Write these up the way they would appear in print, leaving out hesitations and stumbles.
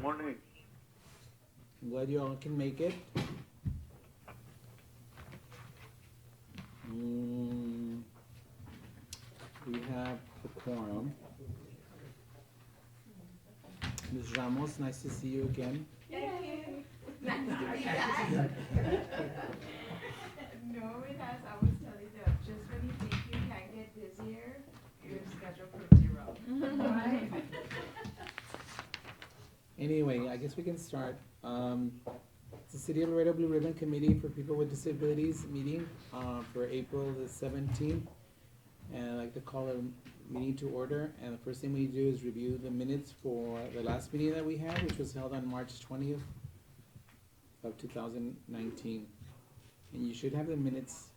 morning. I'm glad you all can make it. We have the quorum. Ms. Ramos, nice to see you again. Thank you. Nice to be back. No, it has. I was telling them, just when you think you can get busier, your schedule proves you wrong. Right? Anyway, I guess we can start. It's the City of Laredo Blue Ribbon Committee for People with Disabilities meeting for April the 17th. And I'd like to call a meeting to order. And the first thing we do is review the minutes for the last meeting that we had, which was held on March 20th of 2019. And you should have the minutes,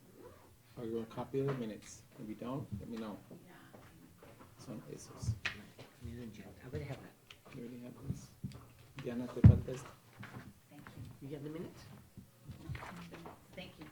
or a copy of the minutes. If you don't, let me know. Some places. I already have that. You already have this. Diana, te falta esto. Thank you. You have the minutes? Thank you.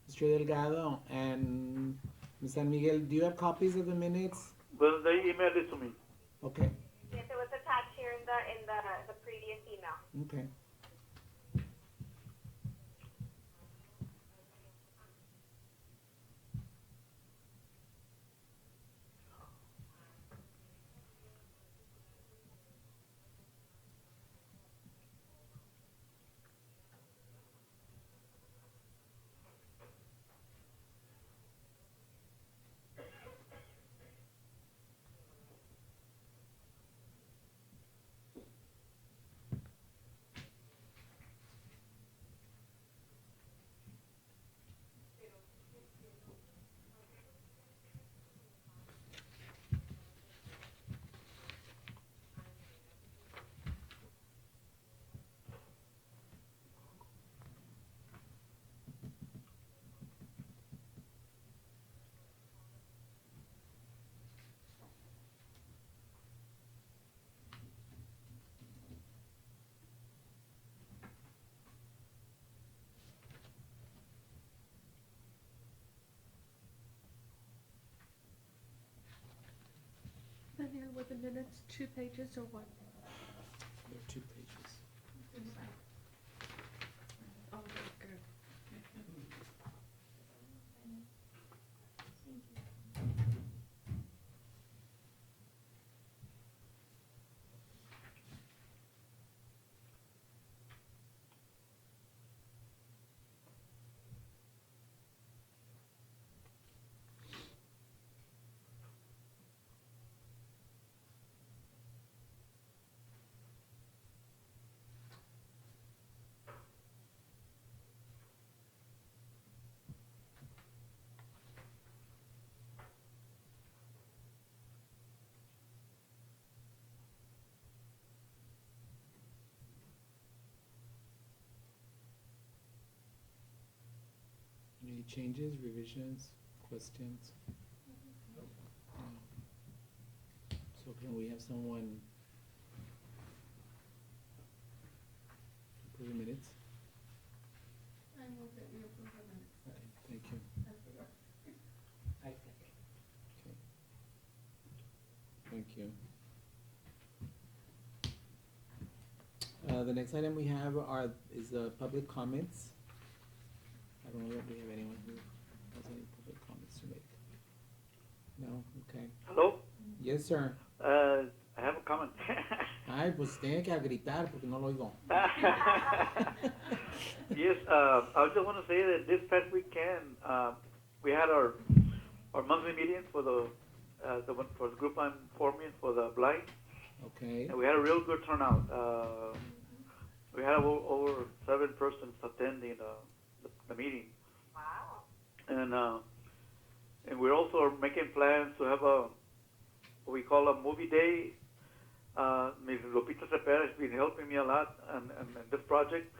Mr. Delgado and Ms. San Miguel, do you have copies of the minutes? Well, they emailed it to me. Okay, Yes, it was attached here in the previous email. okay. Daniel, were the minutes 2 pages or 1? There are 2 pages. Oh, good. Any changes, revisions, questions? No. So can we have someone approve the minutes? I move that we approve the minutes. Okay, thank you. I second. Okay. Thank you. The next item we have is public comments. I don't know if we have anyone who has any public comments to make. No? Okay. Hello? Yes, sir. I have a comment. Ay, pues tiene que gritar porque no lo oigo. Yes, I just want to say that this past weekend, we had our monthly meeting for the group I'm forming for the blind. Okay. And we had a real good turnout. We had over 7 persons attending the meeting. Wow. And we're also making plans to have what we call a movie day. Ms. Lupita Cepeda has been helping me a lot in this project.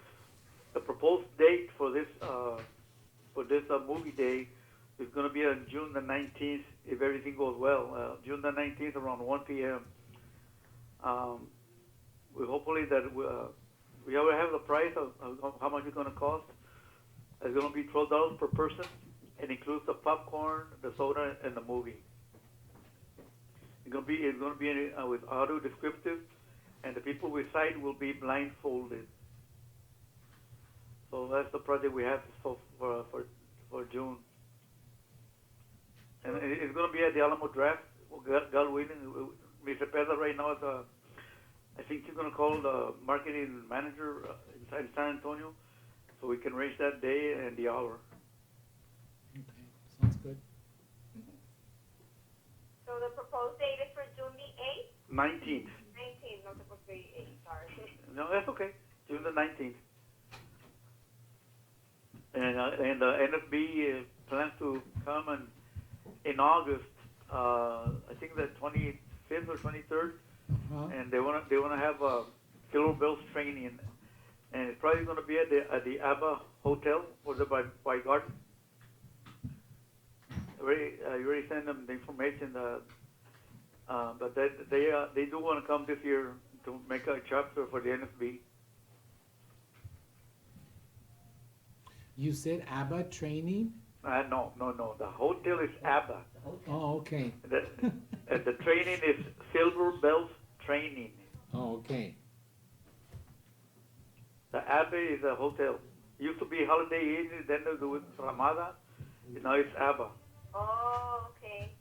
The proposed date for this movie day is going to be on June the 19th, if everything goes well. June the 19th around 1 p.m. We hopefully that we already have the price of how much it's going to cost. It's going to be $12 per person. It includes the popcorn, the soda, and the movie. It's going to be with audio descriptive, and the people we cite will be blindfolded. So that's the project we have for June. And it's going to be at the Alamo Draft. God willing, Mr. Peza right now is I think he's going to call the marketing manager in San Antonio, so we can arrange that day and the hour. Okay, sounds good. So the proposed date is for June the 8th? 19th. 19th, not supposed to be 8th, sorry. No, that's okay. June the 19th. And the NFB plans to come in August. I think the 25th or 23rd, and they want to have Silver Bells training, and it's probably going to be at the ABBA Hotel or the by Garden. You already sent them the information, but they do want to come this year to make a chapter for the NFB. You said ABBA training? No. The hotel is ABBA. Oh, okay. The training is Silver Bells Training. Oh, okay. The ABBA is a hotel. Used to be Holiday Inn, then they do it Ramada. Now it's ABBA. Oh, okay.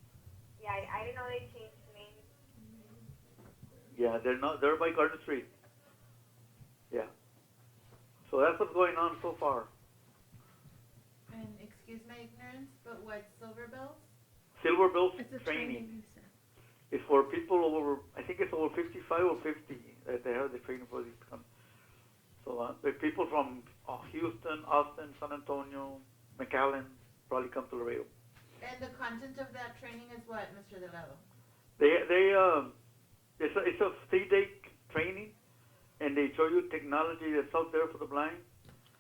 Yeah, I didn't know they changed the name. Yeah, they're by Garden Street. Yeah. So that's what's going on so far. And excuse my ignorance, but what's Silver Bells? Silver Bells It's a training. you said. It's for people over, I think it's over 55 or 50 that they have the training for these. So the people from Houston, Austin, San Antonio, McAllen probably come to Laredo. And the content of that training is what, Mr. Delgado? It's a 3-day training, and they show you technology that's out there for the blind.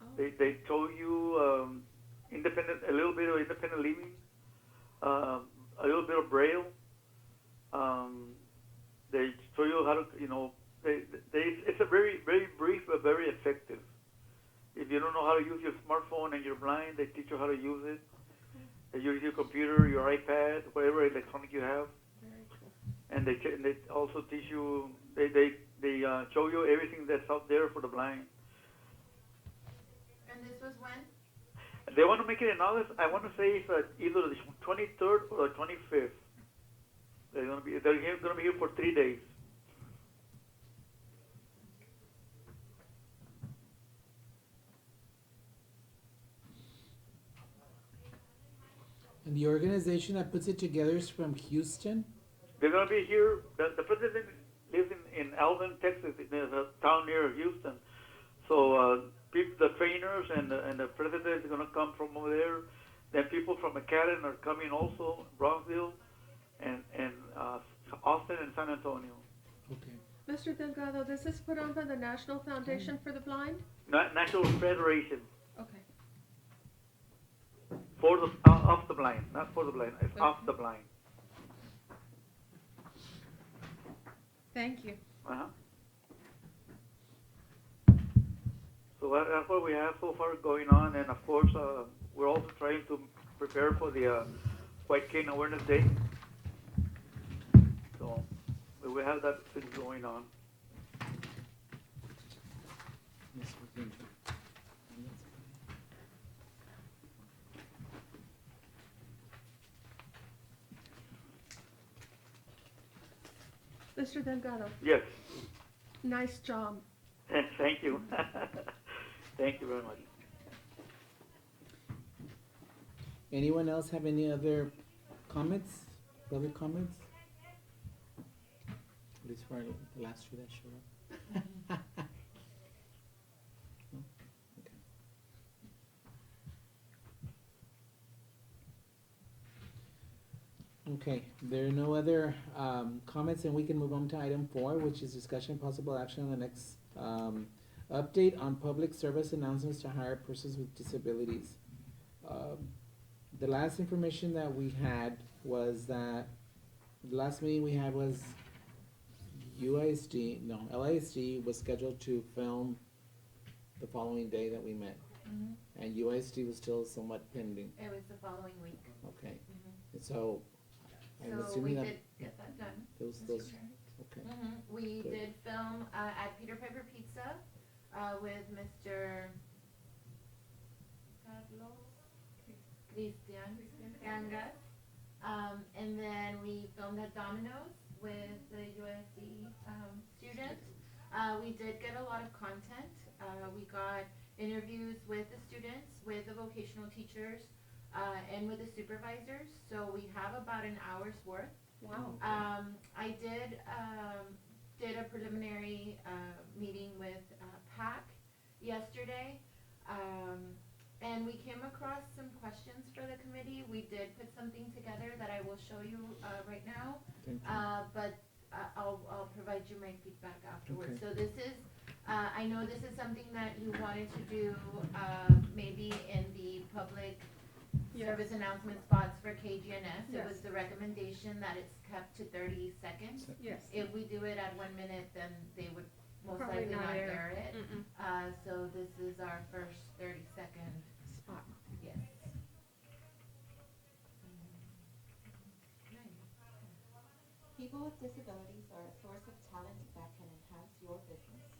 Oh. They show you a little bit of independent living, a little bit of Braille. They show you how to, it's a very, very brief but very effective. If you don't know how to use your smartphone and you're blind, they teach you how to use it. They use your computer, your iPad, whatever electronic you have. Very cool. And they also teach you, they show you everything that's out there for the blind. And this was when? They want to make it in August. I want to say it's either the 23rd or the 25th. They're going to be here for 3 days. And the organization that puts it together is from Houston? They're going to be here. The president lives in Alvin, Texas. There's a town near Houston. So the trainers and the president is going to come from over there. Then people from McAllen are coming also, Bronzeville, and Austin and San Antonio. Okay. Mr. Delgado, this is put on by the National Foundation for the Blind? National Federation Okay. for the of the blind, not for the blind. It's Okay. of the blind. Thank you. Uh-huh. So that's what we have so far going on, and of course we're also trying to prepare for the White Cane Awareness Day. So we have that thing going on. Yes, we can. Mr. Delgado, Yes. nice job. Thank you. Thank you very much. Anyone else have any other comments? Other comments? At least for the last few that showed up. No? Okay. Okay, there are no other, comments, and we can move on to item 4, which is discussion possible action on the next, update on public service announcements to hire persons with disabilities. The last information that we had was that, the last meeting we had was LISD was scheduled to film the following day that we met, Mhm. and UISD was still somewhat pending, It was the following week. okay? Mhm. And so, I'm So we assuming that did get that done. those, okay. We Good. did film at Peter Piper Pizza with Mr. Carlos Cristian Gangas. And then we filmed at Domino's with the USC students. We did get a lot of content. We got interviews with the students, with the vocational teachers, and with the supervisors. So we have about an hour's worth. Wow. I did a preliminary meeting with PAC yesterday, and we came across some questions for the committee. We did put something together that I will show you right now, Thank you. but I'll provide you my feedback afterwards. Okay. So this is, I know this is something that you wanted to do maybe in the public service announcement spots for KGNS. It was Yes. the recommendation that it's kept to 30 seconds. Yes. If we do it at 1 minute, then they would most Probably likely not not air. air it. So this is our first 30-second, Spot. yes. People with disabilities are a source of talent that can enhance your business.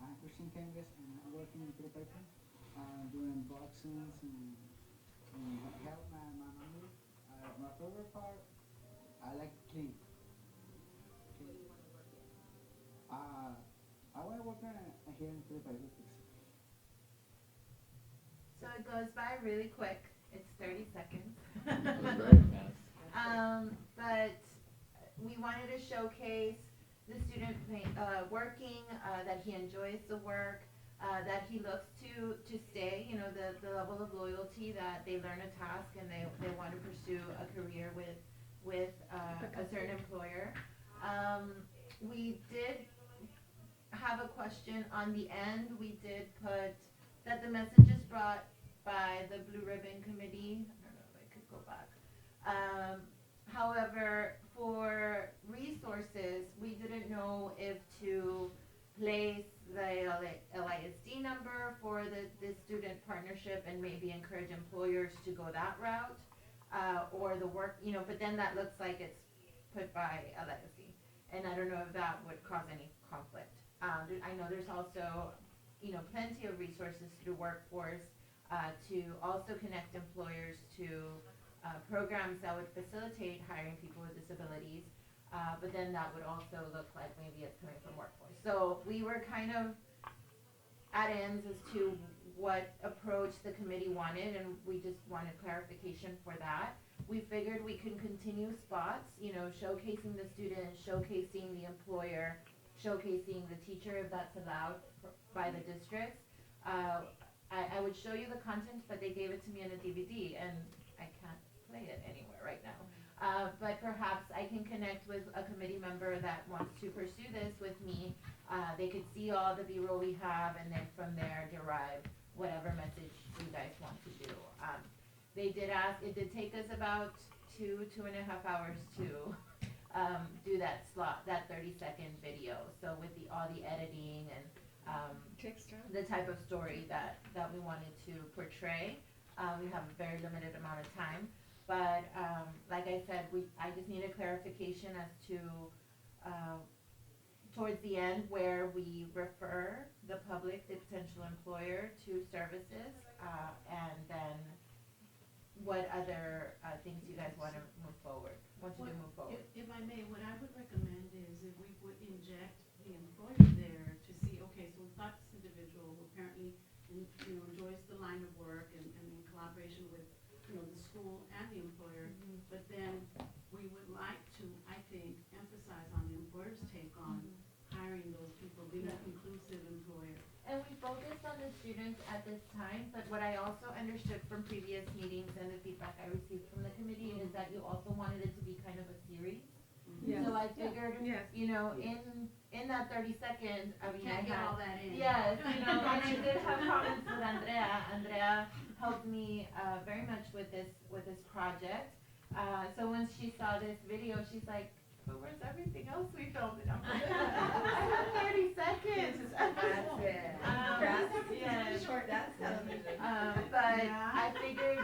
I'm Christian Canvas and I work in Peter Piper, doing boxings and help my mommy. My favorite part, I like to clean. What do you want to work in? I want to work here in Peter Piper. So it goes by really quick. It's 30 seconds. Very fast. But we wanted to showcase the student working, that he enjoys the work, that he looks to stay, you know, the level of loyalty that they learn a task and they want to pursue a career with a certain employer. We did have a question on the end. We did put that the message is brought by the Blue Ribbon Committee. I don't know if I could go back. However, for resources, we didn't know if to place the LISD number for the student partnership and maybe encourage employers to go that route, or the work, you know, but then that looks like it's put by LISD. And I don't know if that would cause any conflict. I know there's also, you know, plenty of resources through workforce to also connect employers to programs that would facilitate hiring people with disabilities, but then that would also look like maybe it's coming from workforce. So we were kind of at ends as to what approach the committee wanted, and we just wanted clarification for that. We figured we can continue spots, you know, showcasing the student, showcasing the employer, showcasing the teacher if that's allowed by the districts. I would show you the content, but they gave it to me on a DVD, and I can't play it anywhere right now. But perhaps I can connect with a committee member that wants to pursue this with me. They could see all the B-roll we have, and then from there derive whatever message you guys want to do. They did ask, it did take us about 2.5 hours to do that slot, that 30-second video. So with all the editing and Takes time. the type of story that we wanted to portray. We have a very limited amount of time, but like I said, I just need a clarification as to towards the end where we refer the public, the potential employer, to services, and then what other things you guys want to move forward. If I may, what I would recommend is if we would inject the employer there to see, okay, so we've got this individual who apparently enjoys the line of work and in collaboration with, you know, the school and the employer, but then we would like to, I think, emphasize on the employer's take on hiring those people, being an inclusive employer. And we focused on the students at this time, but what I also understood from previous meetings and the feedback I received from the committee I figured, Yes. you know, in that 30 seconds, I mean, I Can't get had, all that in. yes, you know, and I did have comments with Andrea. Andrea helped me very much with this project. So when she saw this video, she's like, "But where's everything else we filmed?" And I'm like, "I have 30 seconds." That's it. Yes. Short, that's television. But Yeah. I figured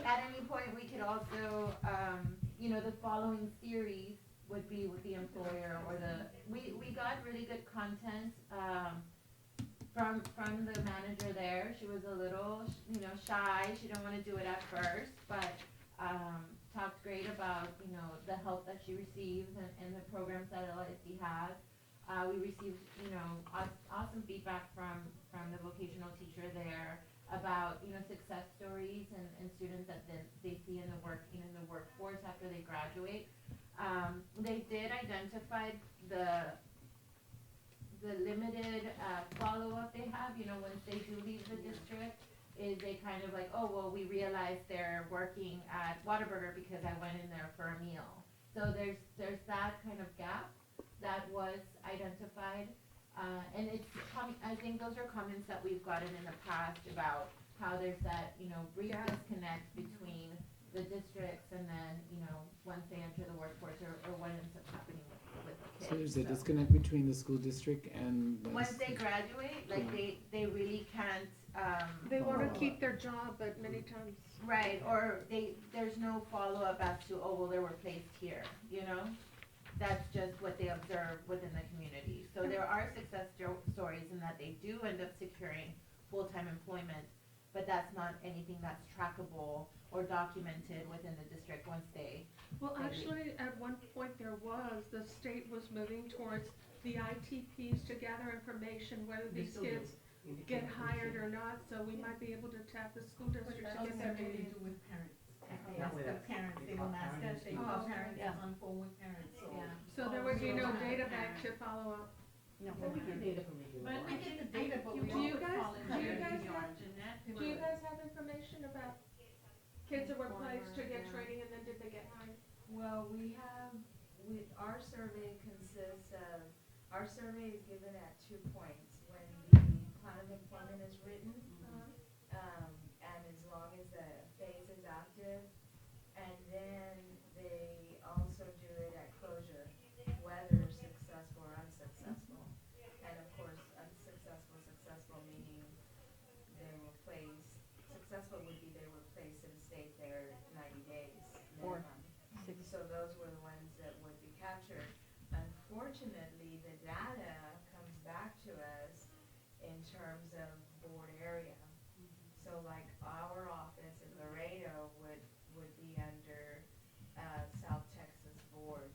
at any point we could also, you know, the following series would be with the employer or we got really good content, from the manager there. She was a little, you know, shy. She didn't want to do it at first, but, talked great about, you know, the help that she receives and the programs that LISD has. We received, you know, awesome feedback from the vocational teacher there about, you know, success stories and students that they see in the workforce after they graduate. They did identify the limited follow-up they have, you know, once they do leave the district, is they kind of like, oh, well, we realized they're working at Whataburger because I went in there for a meal. So there's that kind of gap that was identified. And I think those are comments that we've gotten in the past about how there's that, you know, brief disconnect between the districts and then, you know, once they enter the workforce or what ends up happening with the kids. So there's a disconnect between the school district and the Once they graduate, like they really can't, They want to keep their job, but many times. right, or there's no follow-up as to, oh, well, they were placed here, you know? That's just what they observe within the community. So there are success stories in that they do end up securing full-time employment, but that's not anything that's trackable or documented within the district once they. Well, actually, at one point the state was moving towards the ITPs to gather information whether these kids get hired or not, so we might be able to tap the school district to get their data. with parents. They ask the parents, they don't ask us, they call parents, it's on phone with parents, so. Yeah. So there would be no data bank to follow up. No, but we get data from you. But we get the data, but we Do you don't guys- fall into do you the guys yard, have- Jeanette. Do you guys have information about kids that were placed to get training and then did they get hired? Well, our survey consists of, our survey is given at 2 points. When the plan of employment is written, and as long as the phase is active, and then they also do it at closure, whether successful or unsuccessful. And of course, successful meaning they were placed, successful would be they were placed and stayed there 90 days minimum. So those were the ones that would be captured. Unfortunately, the data comes back to us in terms of board area. So like our office in Laredo would be under South Texas Board,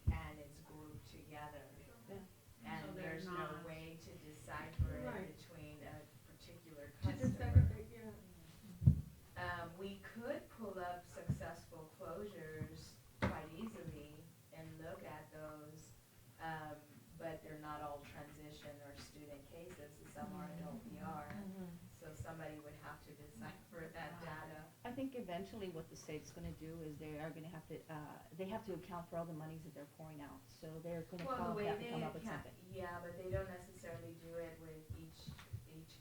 and it's grouped together. And So there's they're no not- way to decipher it Right. between a particular To customer. desegregate, yeah. We could pull up successful closures quite easily and look at those, but they're not all transition or student cases, some are in OPR. So somebody would have to decipher that data. I think eventually what the state's gonna do is they are gonna have to, they have to account for all the monies that they're pouring out, so they're gonna Well, the way have to they come up with account, something. yeah, but they don't necessarily do it with each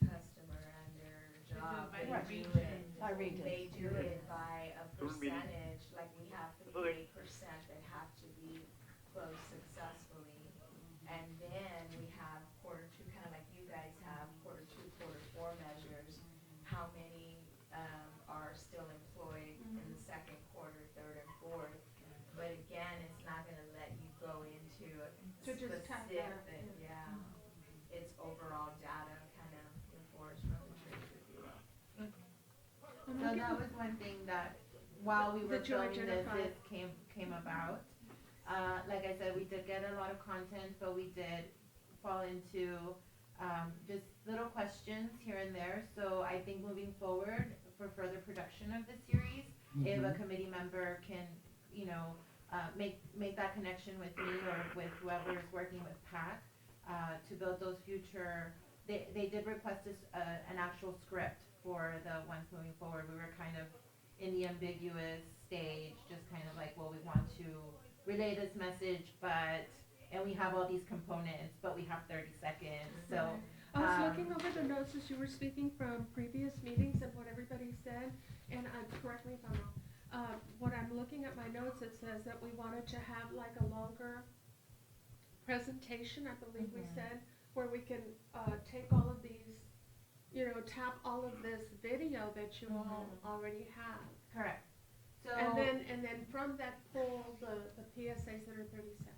customer and their job. by They do region. it, By region. they do it by a Student meeting. percentage, like we have Okay. 58% that have to be closed successfully. And then we have quarter two, kind of like you guys have, quarter two, quarter four measures. How many are still employed in the second quarter, third and fourth? But again, it's not gonna let you go into a To just tap that, specific, yeah. It's overall data, kind of the forest from the trees, if you will. So that was one thing that, while we were That you filming this, identified. this came about. Like I said, we did get a lot of content, but we did fall into, just little questions here and there. So I think moving forward, for further production of the series, if a committee member can, you know, make that connection with me or with whoever's working with PAC, to build those future, they did request us, an actual script for the ones moving forward. We were kind of in the ambiguous stage, just kind of like, well, we want to relay this message, and we have all these components, but we have 30 seconds, so. I was looking over the notes as you were speaking from previous meetings and what everybody said, and correct me if I'm wrong. What I'm looking at my notes, it says that we wanted to have like a longer presentation, I believe we said, where we can, take all of these, tap all of this video that you all already have. Correct. So. And then from that pull the PSAs that are 30 seconds.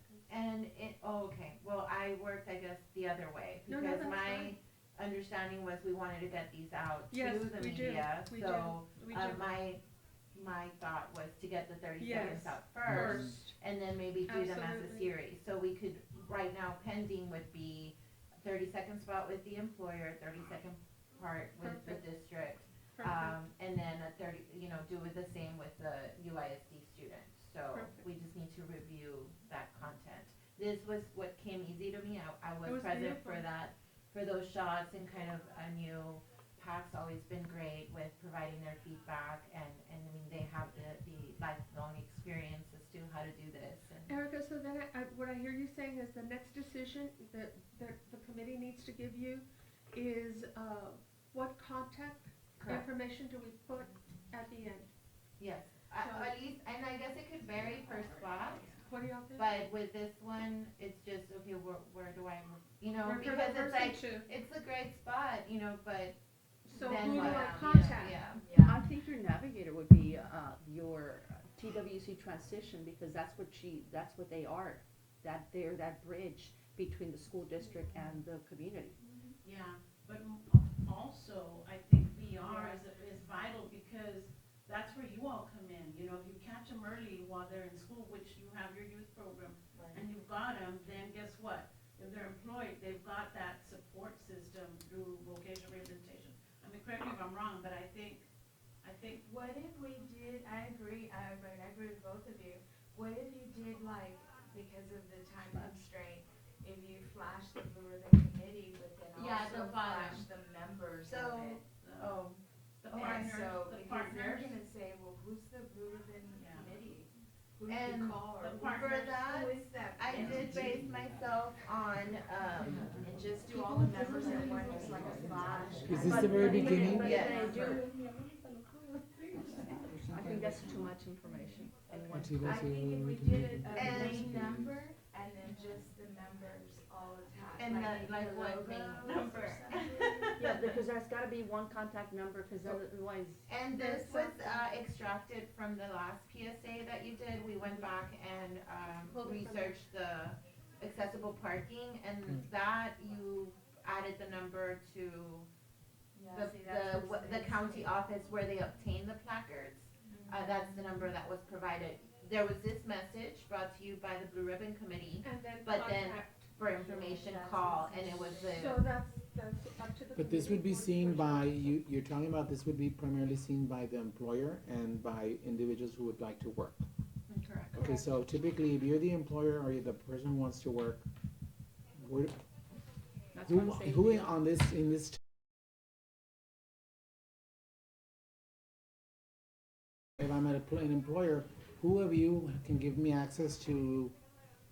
Okay, well, I worked, I guess, the other way, No, because that's my fine. understanding was we wanted to get these out Yes, to the we do. media, We so, do. We do. my thought was to get the 30 Yes. seconds out first, and then maybe do them as a Absolutely. series, so we could, right now, pending would be 30-second spot with the employer, 30-second part with the Perfect. district, Perfect. and then a 30, do it the same with the UISD student. So Perfect. we just need to review that content. This was what came easy to me. I It was was present beautiful. for that, for those shots, and kind of I knew PAC's always been great with providing their feedback, and I mean, they have the lifelong experience as to how to do this. And Erica, so then what I hear you saying is the next decision that the committee needs to give you is, what contact Correct. information do we put at the end? Yes, So- at least, and I guess it could vary per spot. What do y'all think? But with this one, it's just, okay, where do I, Where could because the it's person like, to? it's a great spot, but So then who do what? I You know, contact? yeah. I think your navigator would be, your TWC transition, because that's what they are. That they're that bridge between the school district and the community. Yeah, but also, I think VR is vital, because that's where you all come in. If you catch them early while they're in school, which you have your youth program, and you've got them, then guess what? If they're employed, they've got that support system through vocational rehabilitation. I mean, correct me if I'm wrong, but I think, What if we did, I agree with both of you. What if you did like, because of the time constraint, if you flash the Blue Ribbon Committee, but then Yeah, at the also bottom. flash the members So, of it? the And partners, so, the because they're partners. gonna say, well, who's the Blue Ribbon Yeah. Committee? Who do And you call, or the who- partners. for that, who is that? I did entity? base myself on, And just do all the members at one, just like a flash. Is this the very beginning? Yes. I think that's too much information in one. I think if we did a And- main number, and then just the members all attached, And like the- like the what logos main or number? something. Yeah, because there's gotta be one contact number, because otherwise, And this was extracted from the last PSA that you did. We went back and researched the accessible parking, and that you added the number to Yeah, see, that's what's the county office where they obtain the placards. That's the number that was provided. There was this message brought to you by the Blue Ribbon Committee And then But then- contact. for information call, and it was So the, that's up to the. But this would be committee. seen by, you're talking about this would be primarily seen by the employer and by individuals who would like to work. correct. Okay, so typically, if you're the employer or you're the person who wants to work, where, that's what I'm saying. who on this, in this if I'm an employer, who of you can give me access to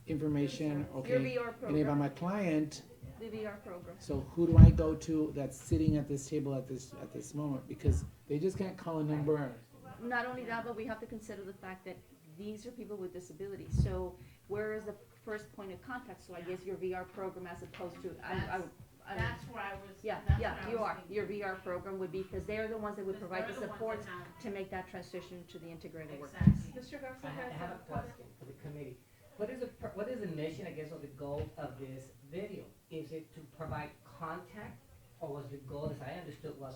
information, Your okay? VR And if I'm program, a client, the VR program. so who do I go to that's sitting at this table at this moment? Because they just can't call a number. Not only that, but we have to consider the fact that these are people with disabilities, so where is the first point of contact? So I guess your VR program as opposed to, That's where I was. yeah, that's yeah, what I you was are, thinking. your VR program would be, because they're the ones that would Because provide the they're ones support that have- to make that transition to the integrated work. Exactly. Mr. Garcia I has have a question for the committee. What is the mission, I guess, or the goal of this video? Is it to provide contact, or was the goal, as I understood, was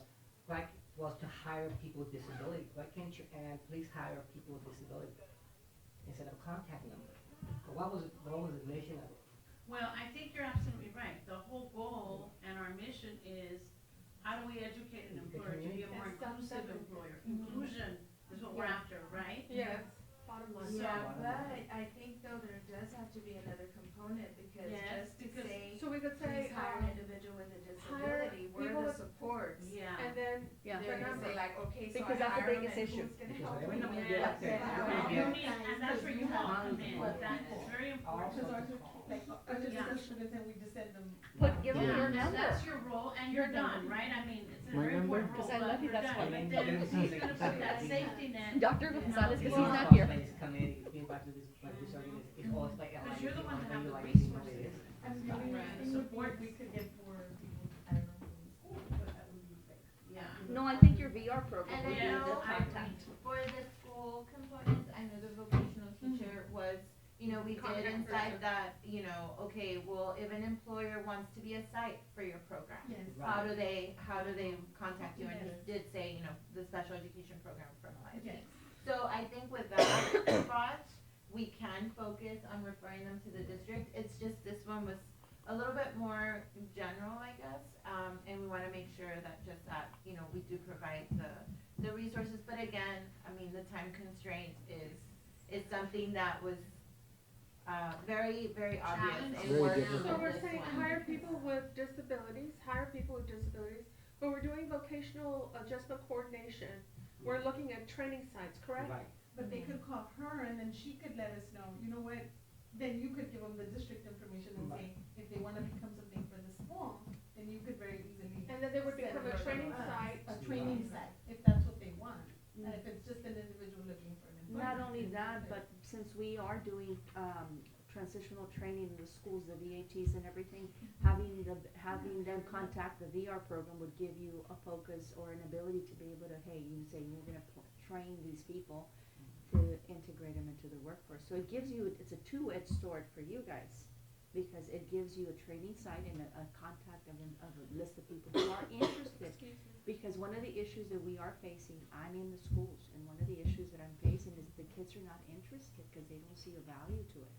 to hire people with disability? Why can't you add, please hire people with disability instead of contact number? Or what was the mission of it? Well, I think you're absolutely right. The whole goal and our mission is, how do we educate an employer to be a more inclusive employer? Inclusion is what we're after, right? Yes, bottom line. Yeah, but I think though there does have to be another component, because Yes, just to because- say, So we could say, please hire an individual with a disability, we're people the with- support. Yeah. and then Yeah. They're gonna say like, okay, so Because I that's the hire them biggest this issue. Because whatever number you get Yes. up there, Yeah. you're gonna You get. need, and that's where you all come in, that is very important. Because ours are, like, our Yeah. just students and we just send them. Give them Yeah, your and number. that's your role, and you're done, right? I mean, it's a My very number? important role, 'Cause I but love you, you're that's done. why. But then he's gonna put that safety net. Dr. you know, Gonzalez, to because It's he's all not about here. this committee, being back to this, like this argument, it's always like. Because you're the one that have the like, resources. And the Right. only Right. thing would be Support. if we could get more people, I don't know, from the school, but that would be like. Yeah. No, I think your VR program And would I be know the I contact. for the school component, I know the vocational teacher was, you know, we did Contact inside person. that, you know, okay, well, if an employer wants to be a site for your program, Yes. how do they contact you? And he Yes. did say, you know, the special education program from LISD. Yes. So I think with that spot, we can focus on referring them to the district. It's just this one was a little bit more general, I guess, and we wanna make sure that just that, you know, we do provide the resources. But again, I mean, the time constraint is something that was, very, very obvious Challenge. in Very working difficult. So with we're this saying one. hire people with disabilities, but we're doing vocational adjustment coordination. We're looking at training sites, correct? Right. But they could call her and then she could let us know, you know what, then you could give them the district information and say, if they wanna become something for the school, then you could very easily. And then they would set become it a up training for us, site. A training site, if that's what they want, and if it's just an individual looking for an employer. Not only that, but since we are doing, transitional training in the schools, the VATs and everything, having them contact the VR program would give you a focus or an ability to be able to, hey, you say you're gonna train these people to integrate them into the workforce. So it gives you, it's a two-edged sword for you guys, because it gives you a training site and a contact of a list of people who are interested. Excuse me. Because one of the issues that we are facing, I'm in the schools, and one of the issues that I'm facing is the kids are not interested because they don't see a value to it.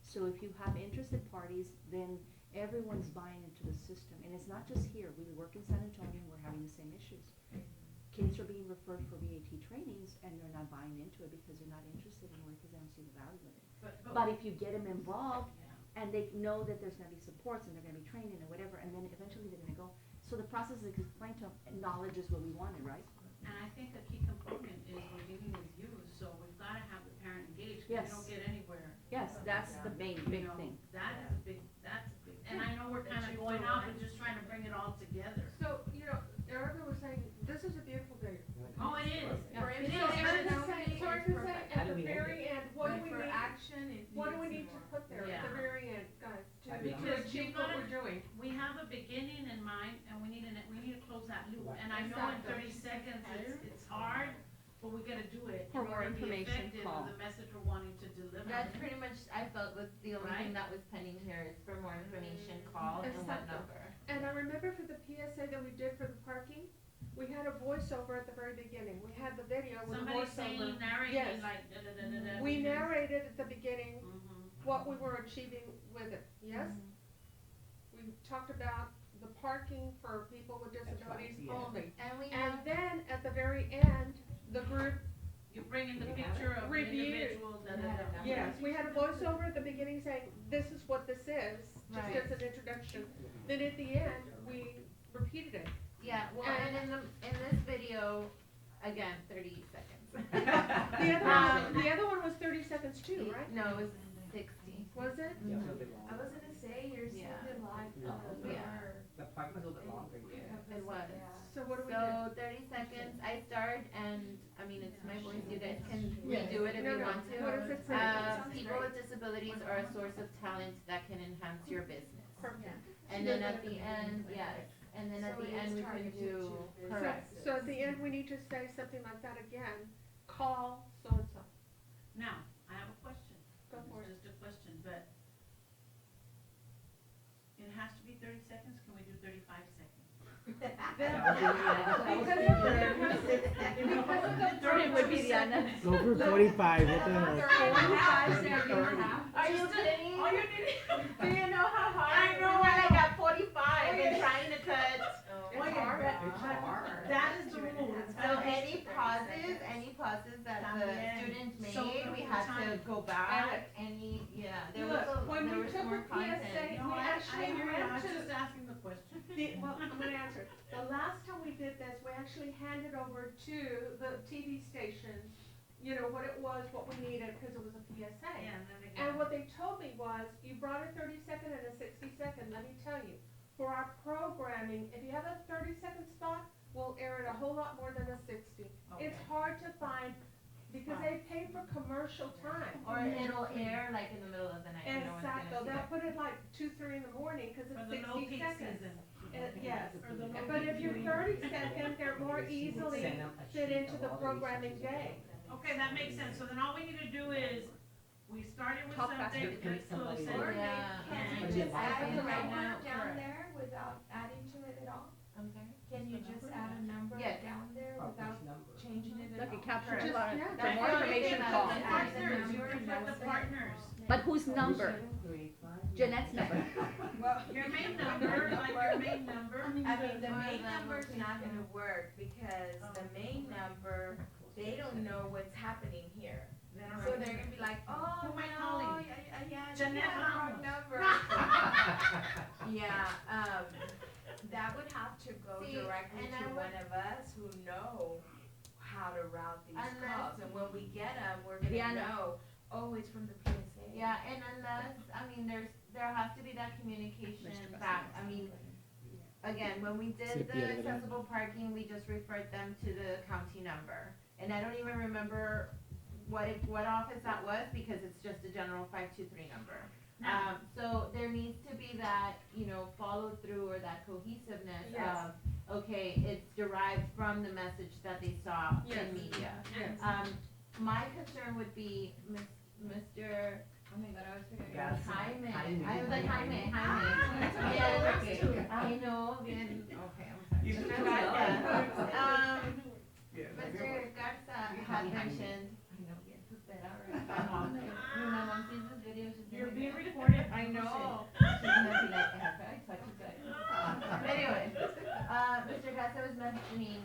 So if you have interested parties, then everyone's buying into the system. And it's not just here, we work in San Antonio and we're having the same issues. Kids are being referred for VAT trainings and they're not buying into it because they're not interested in it because they don't see the value in it. But if you get them involved, and they know that there's gonna be supports and they're gonna be training and whatever, and then eventually they're gonna go. So the process is explained to them, and knowledge is what we wanted, right? And I think a key component is we're dealing with youth, so we've gotta have the parent engaged, 'cause Yes. we don't get anywhere. Yes, that's the main big You know, thing. That is a big, and I know we're kinda going off and just trying to bring it all together. So, you know, Erica was saying, this is a beautiful day. Oh, it is. Yeah. It is. So Erica's It's saying, so Erica's saying, perfect. at How the do we make very end, what do we For need, action, it what do we needs need to more. put there at Yeah. the very end, guys, I to mean, to Because achieve you what gotta- we're doing? We have a beginning in mind, and we need to close that loop. And I know in Exactly. 30 seconds, it's hard, but we gotta do it. For in more order to be information, effective call. with the message we're wanting to deliver. That's pretty much, I felt was the only thing Right? that was pending here is for more information, call and what Exactly. number. And I remember for the PSA that we did for the parking, we had a voiceover at the very beginning. We had the video with a Somebody saying, voiceover. narrating Yes. like da-da-da-da-da. We because- narrated at the beginning Mhm. what we were achieving with it, yes? We talked about the parking for people with That's right, disabilities yeah. only. And we And have, then at the very end, the group, You bring in the picture of the Review. individual, da-da-da. yes, we had a voiceover at the beginning saying, this is what this is, just Right. as an introduction. Then at the end, we repeated it. yeah, well, and in this video, again, 30 seconds. The other one was 30 seconds too, right? No, it was 60. Was it? Yeah, it's a little bit long. I was gonna say, you're Yeah. seeing live, Yeah. The park was a little bit longer, yeah. It was. So what do we do? So 30 seconds, I start, and, I mean, it's my voice, you guys can Yes. redo it if No, you no. want to. What does it say? People with disabilities are a source of talent that can enhance your business. Perfect. And then at the end, yes, and then at the end, we can do, correct. So at the end, we need to say something like that again, call so-and-so. Now, I have a question. Go for it. It's just a question, but it has to be 30 seconds, can we do 35 seconds? It would be the Anna. Go for 45, what the hell? 45 seconds. Are you kidding? All you did Do you know how hard? I know, we're like at 45 and trying to cut. It's hard. That is the rule. It's So gotta be- any pauses that the student made, we had to go back, yeah, there was Look, when there we was took more a content. PSA, No, we I actually hear you, I went was to, just asking the question. Well, I'm gonna answer. The last time we did this, we actually handed over to the TV stations, you know, what it was, what we needed, cause it was a PSA. Yeah, and then they And got. what they told me was, you brought a 30-second and a 60-second, let me tell you, for our programming, if you have a 30-second spot, we'll air it a whole lot more than a 60. It's Okay. hard to find, because they pay for commercial time. Or it'll air like in the middle of the night, you know, it's gonna Exactly, see they'll that. put it like 2, 3 in the morning, cause For it's the low 60 peak seconds. season. Yes, Or the low but peak if you're viewing. 30-second, they're more easily Send them a fit sheet into of the all the programming resources day. Okay, that makes sense, so then all we need to do is, we started with Talk something, faster. let's close it. Or Yeah. Can Or you the just light add a bulb. Right number now, down correct. there without adding to it at all? I'm sorry? Can you just add a number Yes. down there Or without which number? changing it at Like all? it captures Just- a lot of, yeah, for that's more the only information, thing call. about The it. partners, you already put the partners. But whose number? 735. Jeanette's number. Well, Your main number, like your main number. I mean, the One of main them number's will not take gonna work because the main number, they don't know what's happening here. Then all So right. they're gonna be like, oh, Who am I no, calling? yeah, you Jeanette have the wrong Ramos. number. Yeah, that would have to go See, directly and I to would- one of us who know how to route these Unless- calls, and when we get them, we're gonna Diana. know, oh, it's from the PSA. Yeah, and unless, I mean, there has to be that communication back, I mean, again, when we did Sí, the pierde. accessible parking, we just referred them to the county number. And I don't even remember what office that was, because it's just a general 523 number. So there needs to be that, you know, follow through or that cohesiveness Yes. of, okay, it's derived from the message that they saw Yes. in media. Yes. My concern would be Mr. Oh my god, I was forgetting. Garza. Jaime. Jaime. I was like Jaime. Ah, Yeah, okay. okay. I know, bien, okay, I'm sorry. You Mr. should Garza. Yeah, Mr. Garza had mentioned, I know, bien, supera, right? My mom, when my mom sees this video, she's gonna You're be being like, recorded. I know. She's gonna be like, I touch it. Anyway, Mr. Garza was mentioning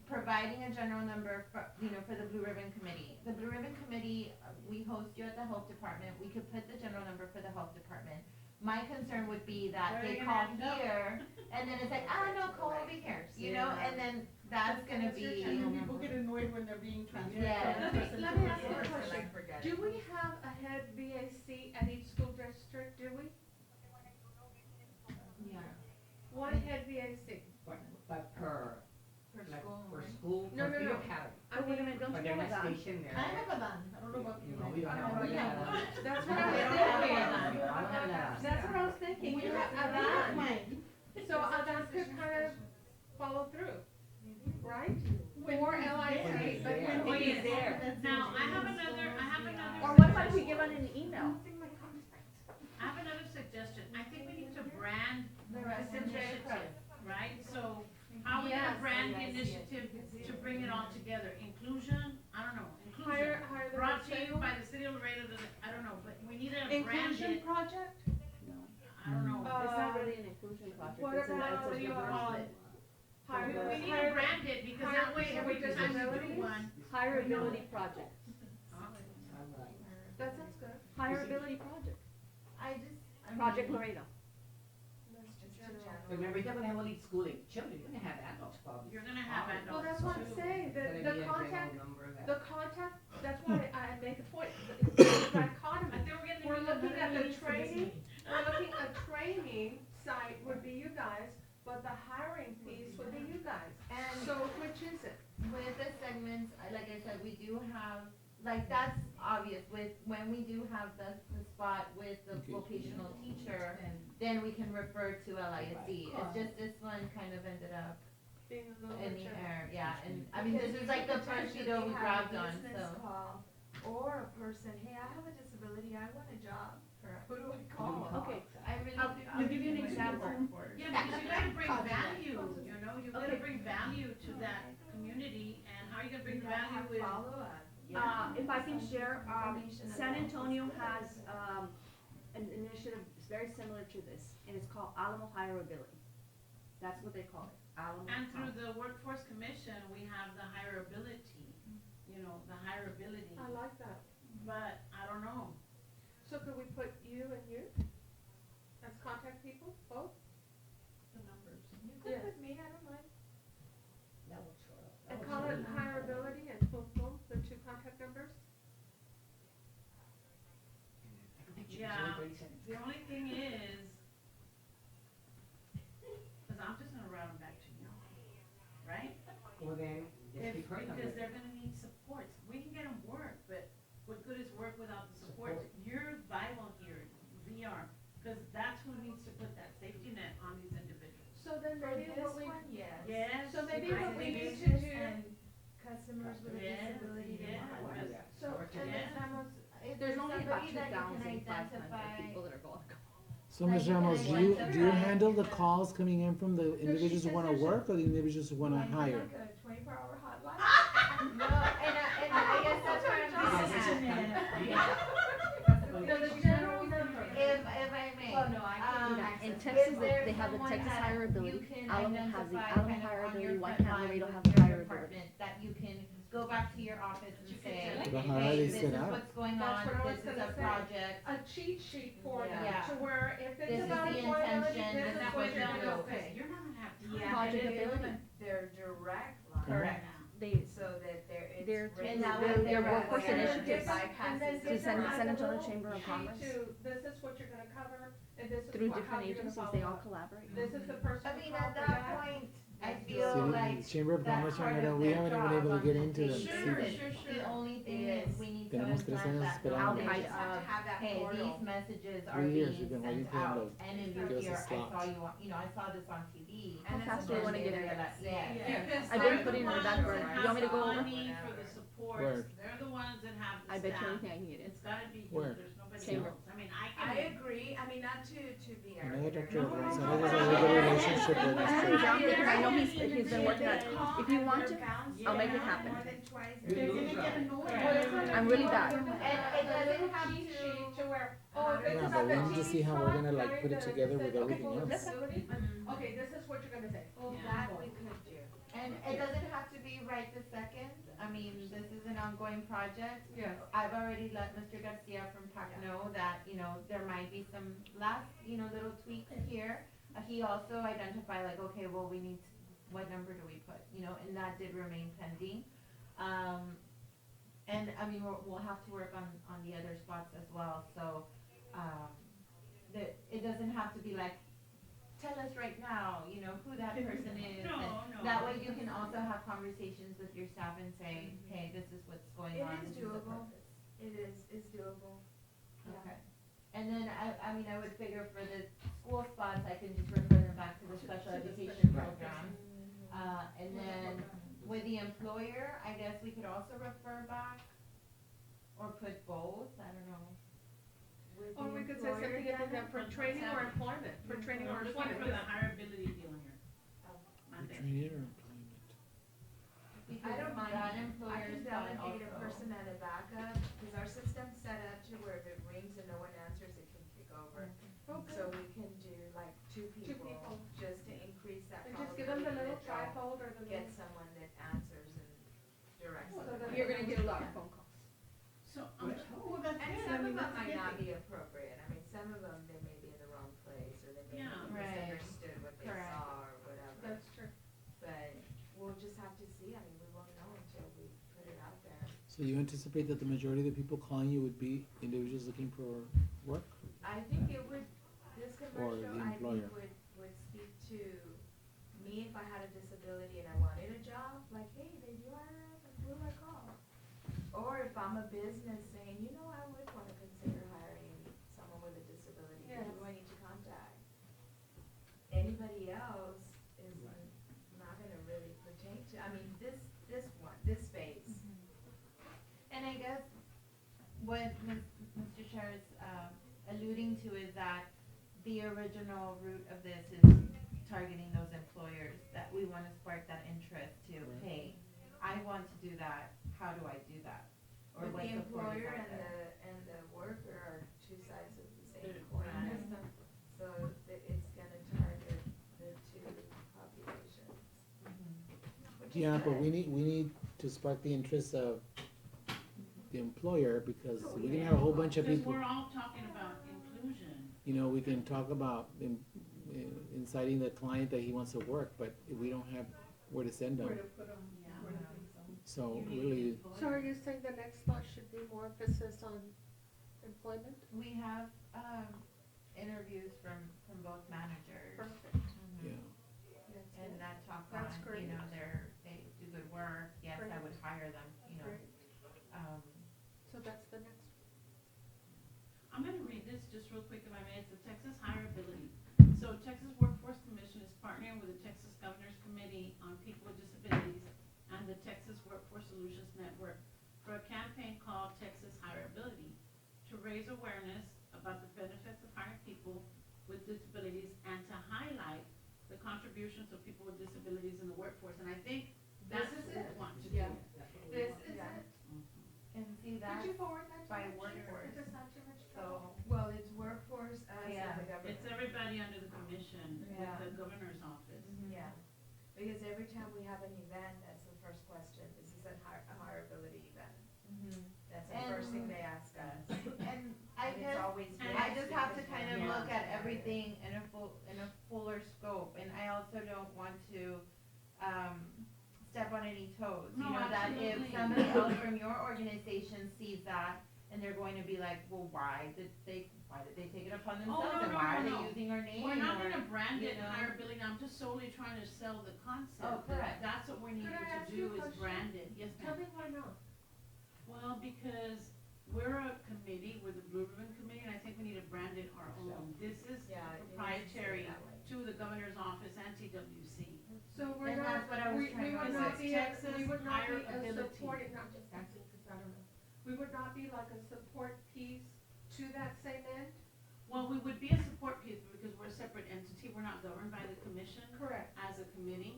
providing a general number for, you know, for the Blue Ribbon Committee. The Blue Ribbon Committee, we host you at the Health Department, we could put the general number for the Health Department. My concern would be that Where are they you call gonna end up? here, and then it's like, no, call over here, you know, Yeah. and then that's gonna And be. then people get annoyed when they're being transferred. Yeah. from Let me- person let to me ask you a person. question. Forget Do it. we have a head VAC at each school district, do we? Yeah. One head VAC. But per, For like, school. for school, No, per no, video no. academy. I Wait a mean, minute, don't But you they're know not that? stationed there. I have a van, I don't know about You you. know, we don't have, Oh, we don't yeah. have. that's We what I don't was have thinking. that. I don't have that. That's what I was thinking, We you have have a we have van, mine. so a van could kind of follow through, right? When Or he's LIC, there. but Yeah. when Oh, he's yes. there. Now, I have another Or what about if we give out an email? I have another suggestion. I think we need to brand The this rest of the initiative, right? So how are we gonna Yes. brand the initiative to bring it all together? Inclusion? I don't know, inclusion. Hire the. Brought to you by the city of Laredo, I don't know, but we need to brand Inclusion it. project? I don't know. It's not really an inclusion project, what it's about- it's what a do you call it? Hire, We need to hire, brand it because hire that way people every with time we do disabilities? one. hireability project, that sounds good. hireability project, I just, I mean. Project Laredo. Remember, you're gonna have all these school age children, you're gonna have adults probably. You're gonna have adults. Well, that's what I'm too. saying, It's the gonna be a contact, general number that- the contact, that's why I made the point, it's the I dichotomy. think we're getting. We're looking at the meeting for this training, meeting. we're looking at training site would be you guys, but the hiring piece would be you guys. And So which is it? with the segments, like I said, we do have, like, that's obvious, when we do have the spot with the Okay. vocational teacher, then we can refer to LISD. It's just this one kind of ended up Being a little in bit. the air, yeah, and, I mean, this is like the first video we grabbed on, so. Business call, or a person, hey, I have a disability, I want a job, who do I call? Okay, I really I'll- do. I'll give you an example. Yeah, because you gotta bring value, you know, you gotta bring value to that community, and how are you gonna bring value with? Follow up. If I can share, Information San about Antonio has, an initiative very similar to this, and it's called Alamo Hireability. That's what they call it, Alamo. And through the workforce commission, we have the hireability, you know, the hireability, I like that. but I don't know. So could we put you and you as contact people, both? The numbers. Yes. good with me, I don't mind. That works for us. That And works call for it me. hireability and boom, boom, the two contact numbers. Yeah. 30 seconds. The only thing is, cause I'm just gonna route them back to you, right? Well, then, just keep her number. Because they're gonna need supports. We can get them work, but what good is work without the support? Support. You're vital here, VR, cause that's who needs to put that safety net on these individuals. So then For maybe this what we, one, yes. Yes. So maybe I what we think need to business do- and customers with a Yes, disability to yes. work I'll with. do that. So- I'll work And together. Ms. Ramos, if There's there's only about somebody that you can 2,500 identify, people that are going to go. So Like, Ms. you can Ramos, do you identify- handle the calls coming in from the individuals who says wanna there's a- work or the individuals who wanna hire? Like a 24-hour hotline? no, and I guess that's what I'm getting at. Yeah. the general number. If I may. Well, no, I can't do Yeah, that. in Is Texas, there they have the someone Texas that hireability. you can Alamo has the identify Alamo kind of on hireability. your Why front can't line Laredo with have your hireability? department that you can go back to your office and say, But how are hey, they this set is up? what's going That's on, what I was this is gonna a say. project. A cheat sheet for them, Yeah. to where if This it's is about the employability, intention, this this is is what what you're you're gonna doing. pay. You're not gonna have time. Yeah, and Project they give ability. them their direct line. Correct. They, So that it's They're- written and that down way their there, workforce and then initiatives. it bypasses And then the give them San like a Antonio little Chamber of sheet Commerce. to, this is what you're gonna cover, and this is through how different you're gonna agencies, follow they all up. collaborate. This is the person I to mean, call at for that that. point, I feel City, like Chamber of that's Commerce, part Laredo, of we their haven't been job able to on get the into them. state. See Sure, them. sure, sure. The only thing It is is. we need to Tenemos 3 implant años that esperando. They knowledge just have to of, have that hey, portal. these messages are 3 years being we've been waiting sent for them out. to And if give us you're a here, I slot. saw you, I saw this on TV. How And fast that's do you wanna what get they're it? gonna say. Yeah. Because I've been they're putting the in a ones back burner. that You want me to have go the over? money for the supports. Word. They're the ones that have the I bet you staff. anything I can get in. It's gotta be Where? here, there's nobody Chamber. else. I mean, I I can. agree, I mean, not to be Another arrogant. Dr. or Gonzalez anything, has a but- really good relationship with I'm us. pretty too. down because I know They're he's been working on it. If you want to, I'll make it happen. More than twice. They're gonna get annoyed. Correct. I'm really bad. And it doesn't have Cheat to, sheet to where, oh, if it's Yeah, about but we the need to TV see how we're slot, gonna like right, put it the together with people everything with else. disability, Mhm. okay, this is what you're gonna say. Well, Yeah. that we could do. and it doesn't have to be right this second. I mean, this is an ongoing project. Yes. I've already let Mr. Garcia from PAC know that, there might be some last, little tweaks here. He also identified like, okay, well, we need, what number do we put, and that did remain pending. And I mean, we'll have to work on the other spots as well, so, it doesn't have to be like, tell us right now, who that person is. No, and no. That way you can also have conversations with your staff and say, hey, this is what's going It on, is this is the doable. purpose. It's doable. Yeah. Okay. And then, I mean, I would figure for the school spots, I can just refer them back to the special education program. And then with the employer, I guess we could also refer back or put both, I don't know. With Or the we could say employer, something in there for What's training or that? employment, for training or I'm looking employment. for the hireability deal here. Monday. Training or employment? Because I don't mind, that I employer can spot delegate a also- person and a backup, because our system's set up to where if it rings and no one answers, it can kick over. Okay. So we can do like two Two people, people. just to increase that And just give them the little probability that trifold or the they'll get little. someone that answers and directs So them. that You're gonna get a lot of phone calls. So, Well, that's And good. some I mean, of them that's a might good not thing. be appropriate, I mean, some of them, they may be in the wrong place, or they may Yeah. have Right. misunderstood what they Correct. saw or whatever. That's true. But we'll just have to see, I mean, we won't know until we put it out there. So you anticipate that the majority of the people calling you would be individuals looking for work? I think it would, this Or commercial, the I employer. think would speak to me if I had a disability and I wanted a job, like, hey, they do hire, like, who do I call? Or if I'm a business saying, I would wanna consider hiring someone with a disability, who do I need to contact? Anybody else is not gonna really pertain to, I mean, this space. And I guess what Mr. Chair is alluding to is that the original root of this is targeting those employers, that we want to spark that interest to, Right. hey, I want to do that, how do I do that? Or But what the support is employer out there? and the worker are two sides of the same Good. coin. Right. So it's gonna target the two populations. Which is Yeah, but good. we need to spark the interest of the employer because we can have a whole bunch of Because people. we're all talking about inclusion. We can talk about inciting the client that he wants to work, but we don't have where to send Where them. to put them, where to place them. So You need really, employees. So are you saying the next spot should be more emphasis on employment? We have, interviews from both managers. Perfect. Mhm. yeah. Yes, And that talk That's on, great. you know, they do good work, yes, I Great. would hire them, you know. Great. Um, So that's the next. I'm gonna read this just real quick if I may. It's the Texas Hireability. So Texas Workforce Commission is partnering with the Texas Governor's Committee on People with Disabilities and the Texas Workforce Solutions Network for a campaign called Texas Hireability to raise awareness about the benefits of hiring people with disabilities and to highlight the contributions of people with disabilities in the workforce. And I think that's This is what it. we want to Yeah. do. That's what we This want. is Yeah. it. And see that, Could you forward that to by me? workforce. If it's not too much so, trouble. Well, it's workforce as Yeah. the government. It's everybody under the commission Yeah. with the governor's office. mhm. Yeah, because every time we have an event, that's the first question, is this a hireability event? Mhm. That's the And- first thing they ask us. And I And it's guess, always and I yes, just have to because kind of we're look at not everything in a fuller scope, and I also don't want to, step on any toes. No, You know, that if absolutely. somebody else from your organization sees that, and they're going to be like, well, why did they take it upon themselves, no, and no, why are no, they no. using our name, We're not or, gonna brand you it know. hireability, I'm just solely trying to sell the concept. Oh, correct. That's what we're needing Could I to ask you a do is question? brand it, yes Tell ma'am. me why not. Well, because we're a committee, we're the Blue Ribbon Committee, and I think we need to brand it our own. This is Yeah, it needs to stay proprietary that way. to the governor's office and TWC. So we're And not, that's what I was we trying to would do. not be, Texas we would not be a hireability. supporting, not just asking, cause I don't know. We would not be like a support piece to that same end? Well, we would be a support piece because we're a separate entity, we're not governed by the commission. Correct. As a committee,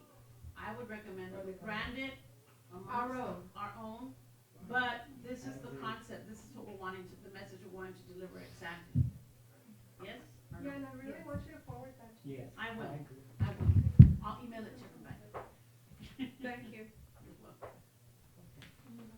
I would recommend that we brand it Our amongst own. our own, but this is the concept, this is what we're wanting to, the message we're wanting to deliver exactly. Yes? Or no? Yeah, and I really want you to forward that to me. Yes. I will. agree. I will, I'll email it to everybody. Thank you. You're welcome.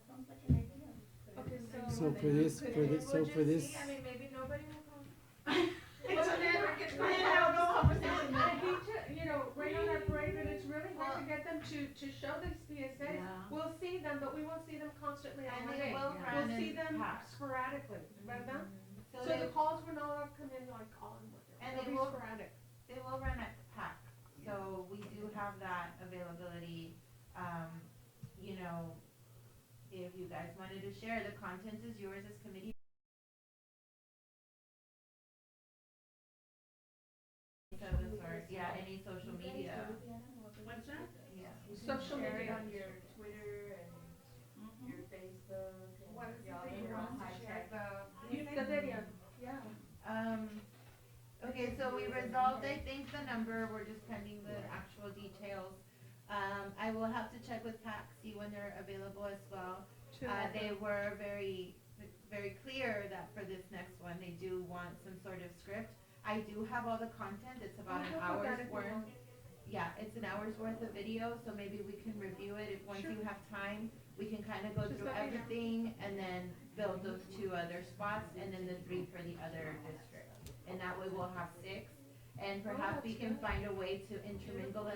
Sounds like an idea. Okay, So for this, We'll just this, see, I mean, maybe nobody will come. Well, then, I have no conversation I then. hate to, you know, rain on our parade, but it's really hard to get them to show these PSAs. Yeah. We'll see them, but we won't see them constantly on And one they day. will Yeah. brand We'll see and them pack. sporadically, ¿verdad? So So they, the calls will not come in like all in one day. And They'll they be will- sporadic. they will run at pack, so we do have that availability. You know, if you guys wanted to share, the content is yours as committee. Or, yeah, any social media, What's that? yeah. Social Share it media. on your Twitter and Mhm. your Facebook and What is it y'all that you are all want to high share? tech. The video, yeah. Okay, so we resolved, I think, the number, we're just pending the actual details. I will have to check with PAC, see when they're available as well. They were very, very clear that for this next one, they do want some sort of script. I do have all the content, it's about an hour's worth. Yeah, it's an hour's worth of video, so maybe we can review it, if once Sure. you have time, we can kinda go Just through let me know. everything, and then build those 2 other spots, and then the 3 for the other district. And that way we'll have 6, and perhaps we that's can good. find a way to intermingle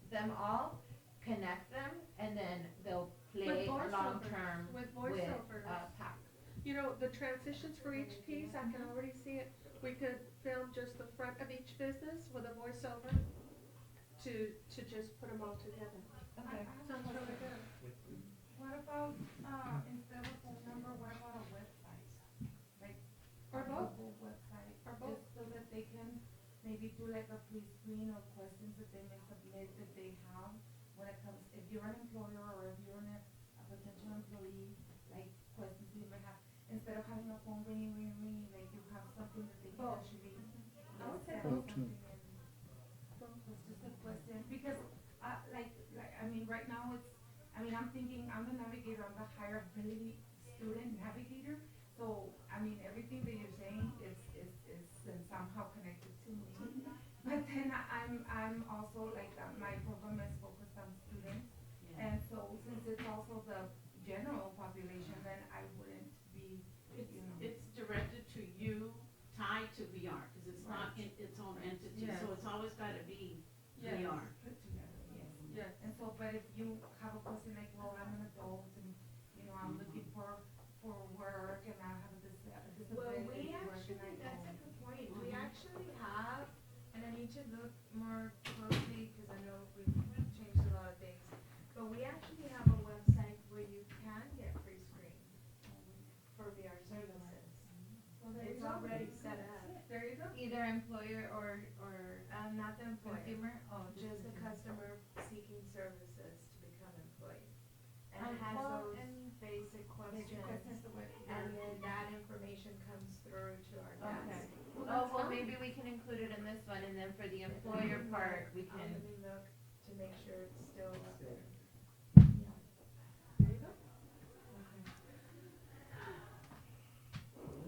them all, connect them, and then they'll play voiceovers, long-term with with, voiceovers. PAC. You know, the transitions for each piece, I can already see it. We could film just the front of each business with a voiceover to just put them all together. Okay. Sounds really good. What about, instead of phone number, what about a website? Like, Or both. Google website, Or both. just so that they can maybe do like a pre-screen of questions that they may submit that they have when it comes, if you're an employer or if you're a potential employee, like questions you may have, instead of having a phone ringing, like you have something that they can Both. actually. I would say send both. something and it's just a question, because, like, I mean, right now it's, I mean, I'm thinking, I'm the navigator, I'm the hireability student navigator, so, I mean, everything that you're saying is somehow connected to me. But then I'm also like, my program is focused on students, and so since it's also the general population, then I wouldn't be, you know. It's directed to you, tied to VR, cause it's not in its own entity, Yes. so it's always more closely, cause I know we've changed a lot of things, but we actually have a website where you can get free screen for VR services. Well, there you It's go. already set up. There you go. Either employer or Not the employer, consumer? Oh, just the customer seeking services to become employee. And it has Well, those and basic questions, Questions the way. and then that information comes through to our Okay. desk. Well, Oh, that's well, fine. maybe we can include it in this one, and then for the employer part, we Let can, me look to make sure it's still up there. There you go.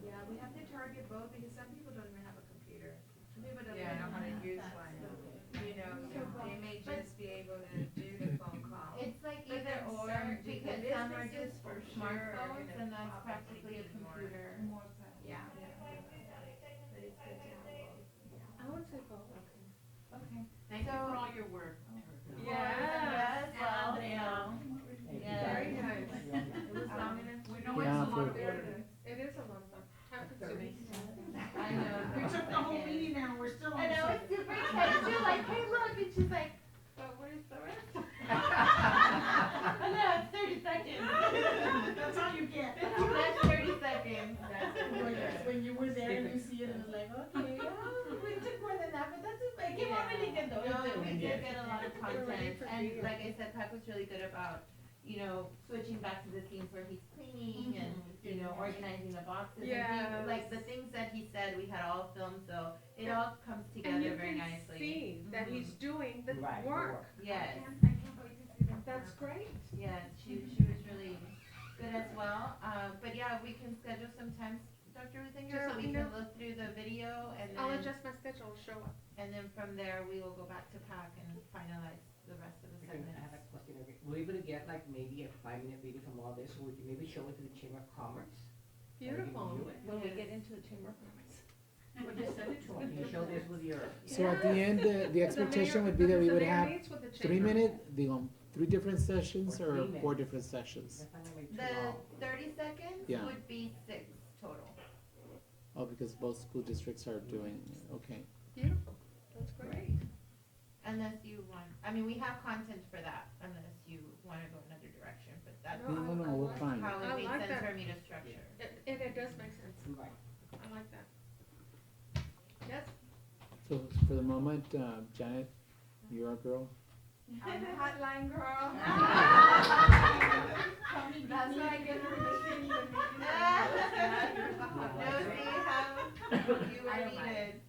Yeah, we have to target both because some people don't even have a computer. Some people don't Yeah. even know how to use one. You know, they may just be able to do the phone call. it's like But either then or, some do. because The some are businesses just for sure are smartphones, gonna and that's probably practically a need more. computer. More sense. Yeah. But it's good to have both. I would say both. Okay. Thank you So- for all your work. Yes, well, Andrea. yeah. Very nice. It was long enough. We know Yeah, it's a lot for- of work. It is a lot of work. Time consuming. I know. We took the whole meeting now, we're still on. I know, it's super excited, you're like, hey, look, and she's like, but where's the rest? I know, it's 30 seconds. That's all you get. That's 30 seconds. When you were there and you see it, and it's like, okay, we took more than that, but that's okay. It came out really good though. No, we did get a lot of We're ready content, for and video. like I said, Pat was really good about, you know, switching back to the scenes where he's cleaning and, you know, organizing the boxes and things, like the things that he said, we had all filmed, so it all comes And together you very can nicely. see that he's doing the Right, the work. Yes, I can't wait to see them. That's great. yes, she was really good as well, but yeah, we can schedule some times, Dr. Ruthinger, Just let we me can know. look through the video, and I'll then, adjust my schedule, show up. and then from there, we will go back to PAC and finalize the rest of the I have segments. a question. We're able to get like maybe a 5-minute video from all this, so we can maybe show it to the Chamber of Commerce. Beautiful. When we get into the Chamber of Commerce. Or just send it to them. You show this with your. So at the end, the expectation would be that we would have 3-minute, 3 different sessions Or or 3 4 minutes. different sessions? That's not gonna be too The long. 30 seconds Yeah. would be 6 total. Oh, because both school districts are doing, okay. Beautiful. That's great. Unless you want, I mean, we have content for that, unless you wanna go another direction, but that's No, No, no, I no, we're like- fine. how I it makes like sense that. for me to structure. It does make sense. Right. I like that. Yes. So for the moment, Janet, you're our girl. I'm the hotline girl. That's what I get for missing the meeting. No, see how you I are don't mind. needed,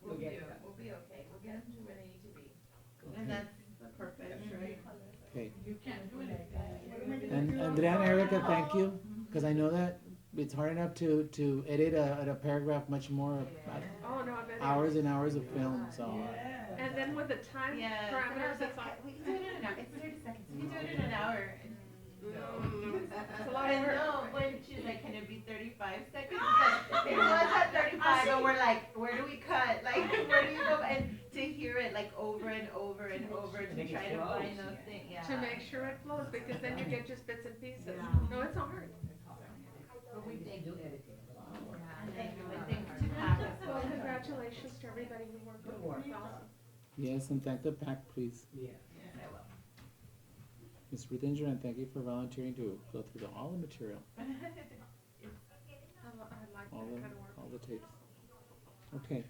We'll get it done. We'll be okay. We'll get them to where they need to be. and that's the purpose, right? Okay. You can't do it. And Andrea and Erica, thank you, because I know that it's hard enough to edit a paragraph much more, Oh, no, I bet. it hours is. and hours of film, so. And then with the time Yeah, parameters, so it's like, we can do it in an hour, it's 30 seconds, we can do it in an hour. it's a lot of And work. no, when she's like, can it be 35 seconds? It's like, it was at 35, but we're like, where do we cut? Like, where do you go? And to hear it like over and over and over to Make it try to flow. find those things, yeah. To make sure it flows, because then you get just bits and pieces. No, it's hard. But we do editing. And then when things to pack as Well, well. congratulations to everybody who worked on Good work. it. It's awesome. Yes, and thank the PAC, please. Yeah. Ms. Ruthinger, and thank you for volunteering to go through all the material, I like all that kind of work. all the tapes. Okay,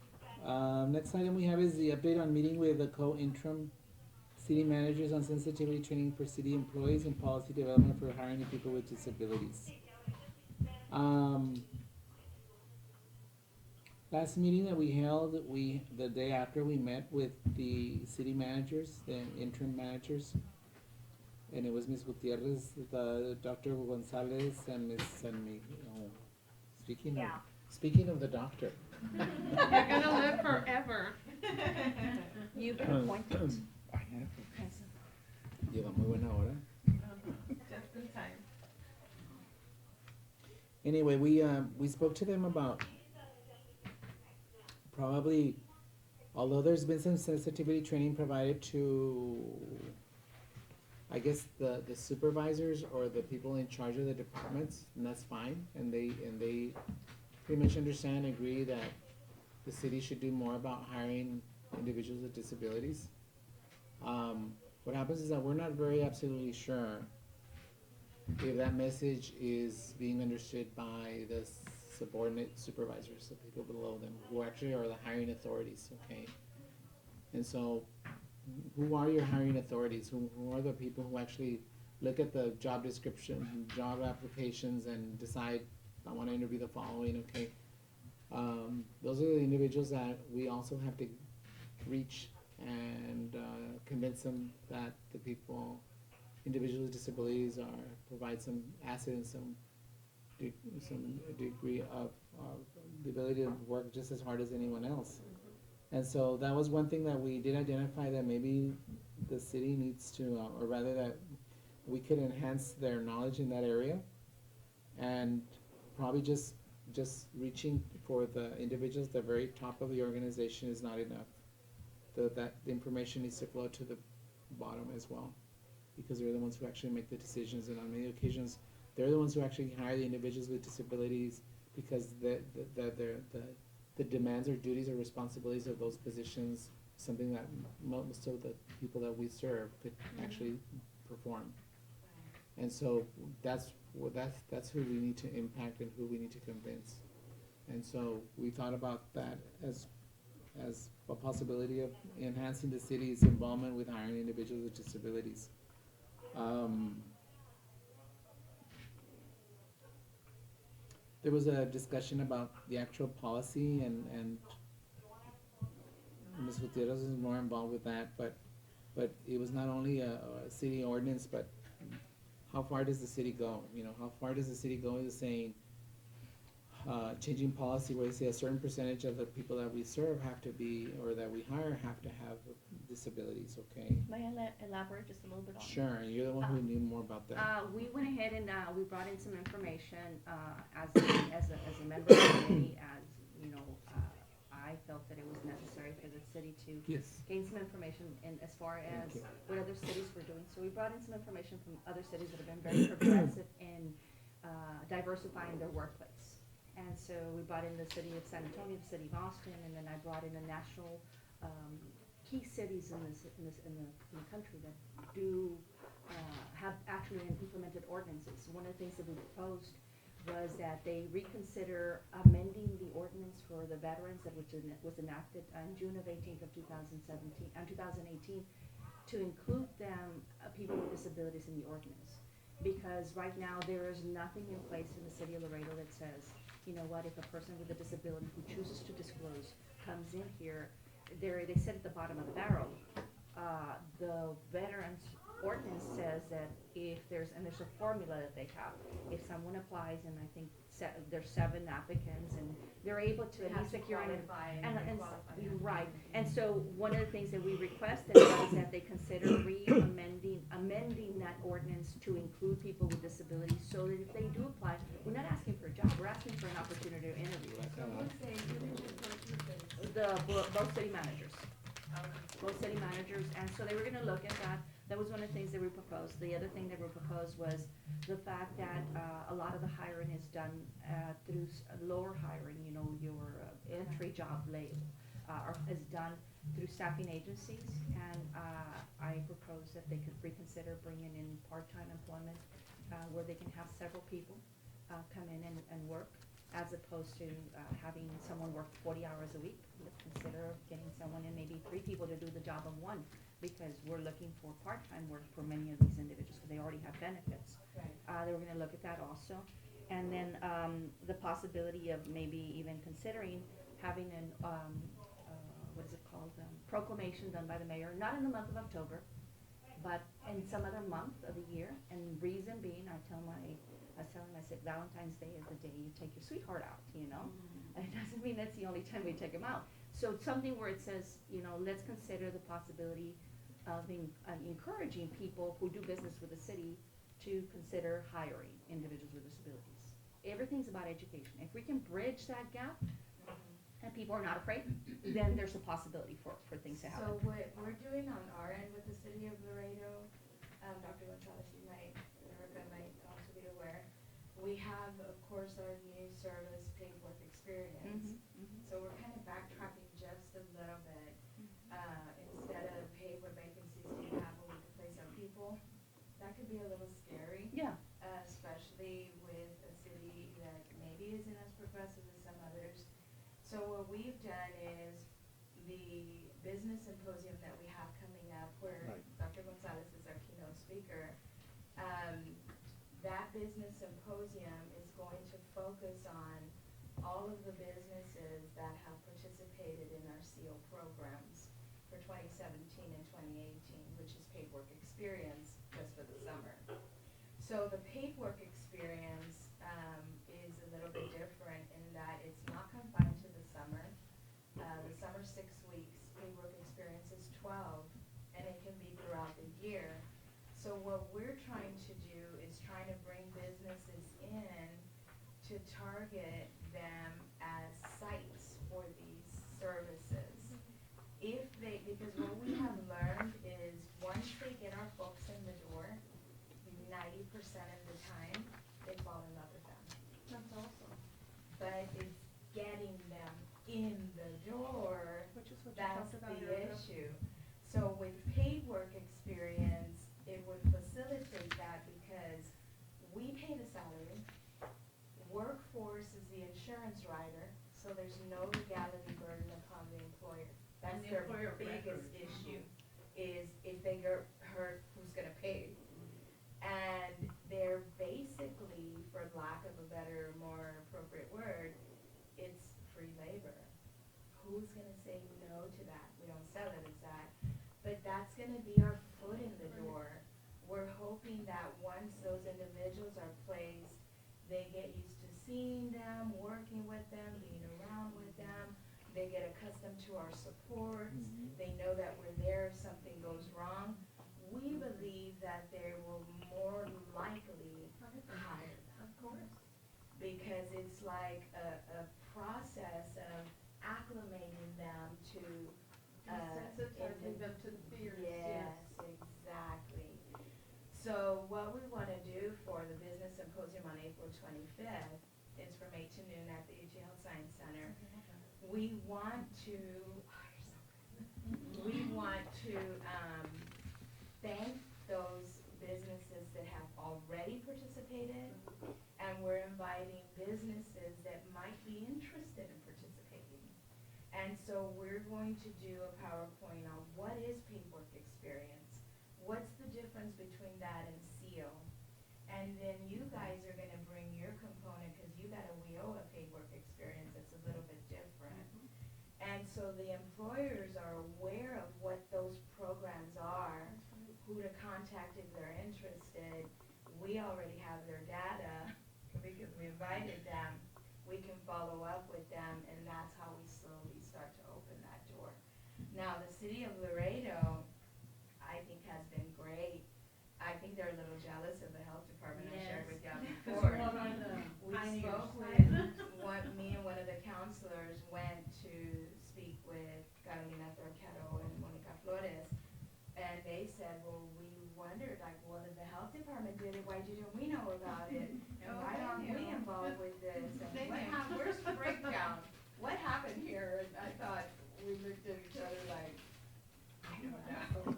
next item we have is the update on meeting with the co-interim city managers on sensitivity training for city employees and policy development for hiring people with disabilities. Last meeting that we held, the day after, we met with the city managers, the interim managers. And it was Ms. Gutierrez, the Dr. Gonzalez, and Ms. San Miguel. Speaking of the doctor. You're gonna live forever. You've been appointed. Lleva muy buena hora. Just in time. Anyway, we spoke to them about probably, although there's been some sensitivity training provided to, I guess, the supervisors or the people in charge of the departments, and that's fine, and they pretty much understand and agree that the city should do more about hiring individuals with disabilities. What happens is that we're not very absolutely sure if that message is being understood by the subordinate supervisors, the people below them, who actually are the hiring authorities, okay? And so, who are your hiring authorities? Who are the people who actually look at the job description, job applications, and decide, I wanna interview the following, okay? Those are the individuals that we also have to reach and convince them that the people, individuals with disabilities provide some asset and some degree of the ability to work just as hard as anyone else. And so that was one thing that we did identify, that maybe the city needs to, or rather that we could enhance their knowledge in that area. And probably just reaching for the individuals at the very top of the organization is not enough. The information needs to flow to the bottom as well, because they're the ones who actually make the decisions, and on many occasions, they're the ones who actually hire the individuals with disabilities, because the demands or duties or responsibilities of those positions, something that most of the people that we serve could actually perform. And so that's who we need to impact and who we need to convince. And so we thought about that as a possibility of enhancing the city's involvement with hiring individuals with disabilities. There was a discussion about the actual policy, and Ms. Gutierrez is more involved with that, but it was not only a city ordinance, but how far does the city go? You know, how far does the city go in saying, changing policy where they say a certain percentage of the people that we serve have to be, or that we hire have to have disabilities, okay? May I elaborate just a little bit on that? Sure, you're the one who knew more about that. We went ahead and we brought in some information as a member of the committee, as you know, I felt that it was necessary for the city to gain some information in as far as what other cities were doing. So we brought in some information from other cities that have been very progressive in diversifying their workplace. And so we brought in the city of San Antonio, the city of Austin, and then I brought in the national key cities in the country that do have actually implemented ordinances. One of the things that we proposed was that they reconsider amending the ordinance for the veterans that was enacted on June of 18th of 2018, to include them, people with disabilities in the ordinance. Because right now there is nothing in place in the city of Laredo that says, you know what, if a person with a disability who chooses to disclose comes in here, they sit at the bottom of the barrel. The veterans ordinance says that if there's a formula that they have. If someone applies, and I think there's 7 applicants, and they're able to at least secure right. And so one of the things that we requested was that they consider amending that ordinance to include people with disabilities, so that if they do apply, we're not asking for a job, we're asking for an opportunity to interview. Both city managers. Both city managers, and so they were gonna look at that. That was one of the things that we proposed. The other thing that we proposed was the fact that a lot of the hiring is done through lower hiring, you know, your entry job label, is done through staffing agencies, and I proposed that they could reconsider bringing in part-time employment where they can have several people come in and work, as opposed to having someone work 40 hours a week. Let's consider getting someone in, maybe 3 people to do the job of 1, because we're looking for part-time work for many of these individuals, because they already have benefits. Right. They were going to look at that also. And then the possibility of maybe even considering having an, what is it called, proclamation done by the mayor, not in the month of October, but in some other month of the year. And reason being, I said Valentine's Day is the day you take your sweetheart out, you know? Mm-hmm. It doesn't mean that's the only time we take them out. So something where it says, you know, let's consider the possibility of encouraging people who do business with the city to consider hiring individuals with disabilities. Everything's about education. If we can bridge that gap, and people are not afraid, then there's a possibility for things to happen. So what we're doing on our end with the city of Laredo, Dr. Gonzalez, Erica might also be aware, we have, of course, our new service paid work experience. Mm-hmm. So we're kind of backtracking just a little bit. could be a little scary. Yeah. Especially with a city that maybe isn't as progressive as some others. So what we've done is the business symposium that we have coming up, where Right. Dr. Gonzalez is our keynote speaker, that business symposium is going to focus on all of the businesses that have participated in our CO programs for 2017 and 2018, which is paid work experience just for the summer. So the paid work experience is a little bit different in that it's not confined to the summer. The summer 6 weeks, paid work experience is 12, and it can be throughout the year. So what we're trying to do is trying to bring businesses in to target them as sites for these services. If they, because what we have learned is once they get our folks in the door, 90% of the time, they fall in love with them. That's awesome. But it's getting them in the door, Which is what you that's talked about the earlier. issue. So with paid work experience, it would facilitate that because we pay the salary, workforce is the insurance rider, so there's no legality burden upon the employer. That's And the their employer of biggest record. issue, is if they get hurt, who's gonna pay? And they're basically, for lack of a better, more appropriate word, it's free labor. Who's gonna say no to that? We don't sell it as that, but that's gonna be our foot in the door. We're hoping that once those individuals are placed, they get used to seeing them, working with them, being around with them. They get accustomed to our supports. They know that we're there if something goes wrong. We believe that they will more likely hire them. Of course. Because it's like a process of acclimating them to Desensitizing them to the fears, Yes, exactly. So what we want to do for the business symposium on April 25th is from 8 to noon at the UT Health Science Center. We want to, we want to thank those businesses that have already participated, and we're inviting businesses that might be interested in participating. And so we're going to do a PowerPoint on what is paid work experience, what's the difference between that and CO, and then you guys are gonna bring your component, cause you got a WIOA paid work experience that's a little bit different. And so the employers are aware of what those programs are, who to contact if they're interested. We already have their data because we invited them. We can follow up with them, and that's how we slowly start to open that door. Now, the city of Laredo, I think, has been great. I think they're a little jealous of the health department. I shared with y'all before. We spoke with me and one of the counselors went to speak with Carolina Torquero and Monica Flores, and they said, well, we wondered, like, well, if the health department did it, why didn't we know about it? And why aren't we involved with this? And where's the breakdown? What happened here? And I thought, we looked at each other like, I don't know.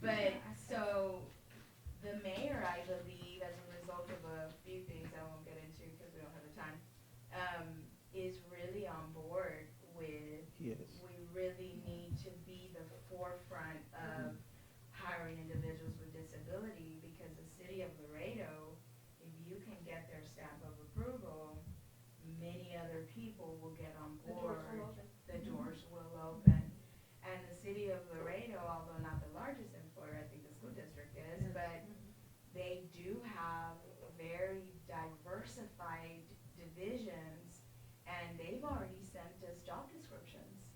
But, so, the mayor, I believe, as a result of a few things I won't get into because we don't have the time, is really on board with, Yes. we really need to be the forefront of hiring individuals with disability, because the city of Laredo, if you can get their stamp of approval, many other people will get on The doors board. will open. The doors will open. And the city of Laredo, although not the largest employer, I think the school district is, but they do have very diversified divisions, and they've already sent us job descriptions.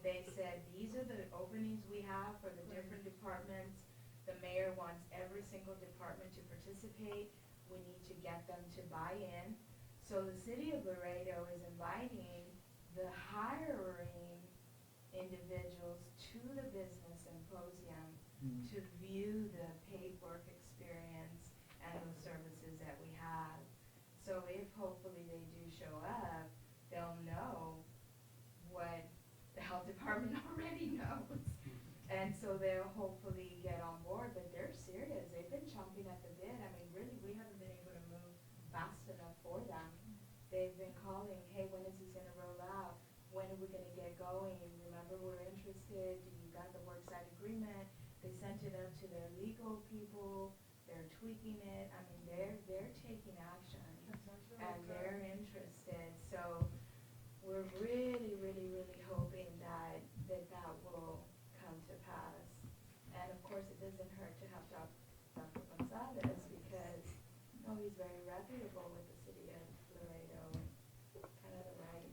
They said, these are the openings we have for the different departments. The mayor wants every single department to participate. We need to get them to buy in. So the city of Laredo is inviting the hiring individuals to the business symposium to view the paid work experience and the services that we have. So if hopefully they do show up, they'll know what the health department already knows. And so they'll hopefully get on board, but they're serious. They've been chomping calling, hey, when is this gonna roll out? When are we gonna get going? Remember, we're interested, you got the worksite agreement, they sent it up to their legal people, they're tweaking it, I mean, they're taking action, and they're interested, so we're really, really, really hoping that that will come to pass. And of course, it doesn't hurt to have Dr. Gonzalez, because, no, he's very reputable with the city of Laredo, and kind of the right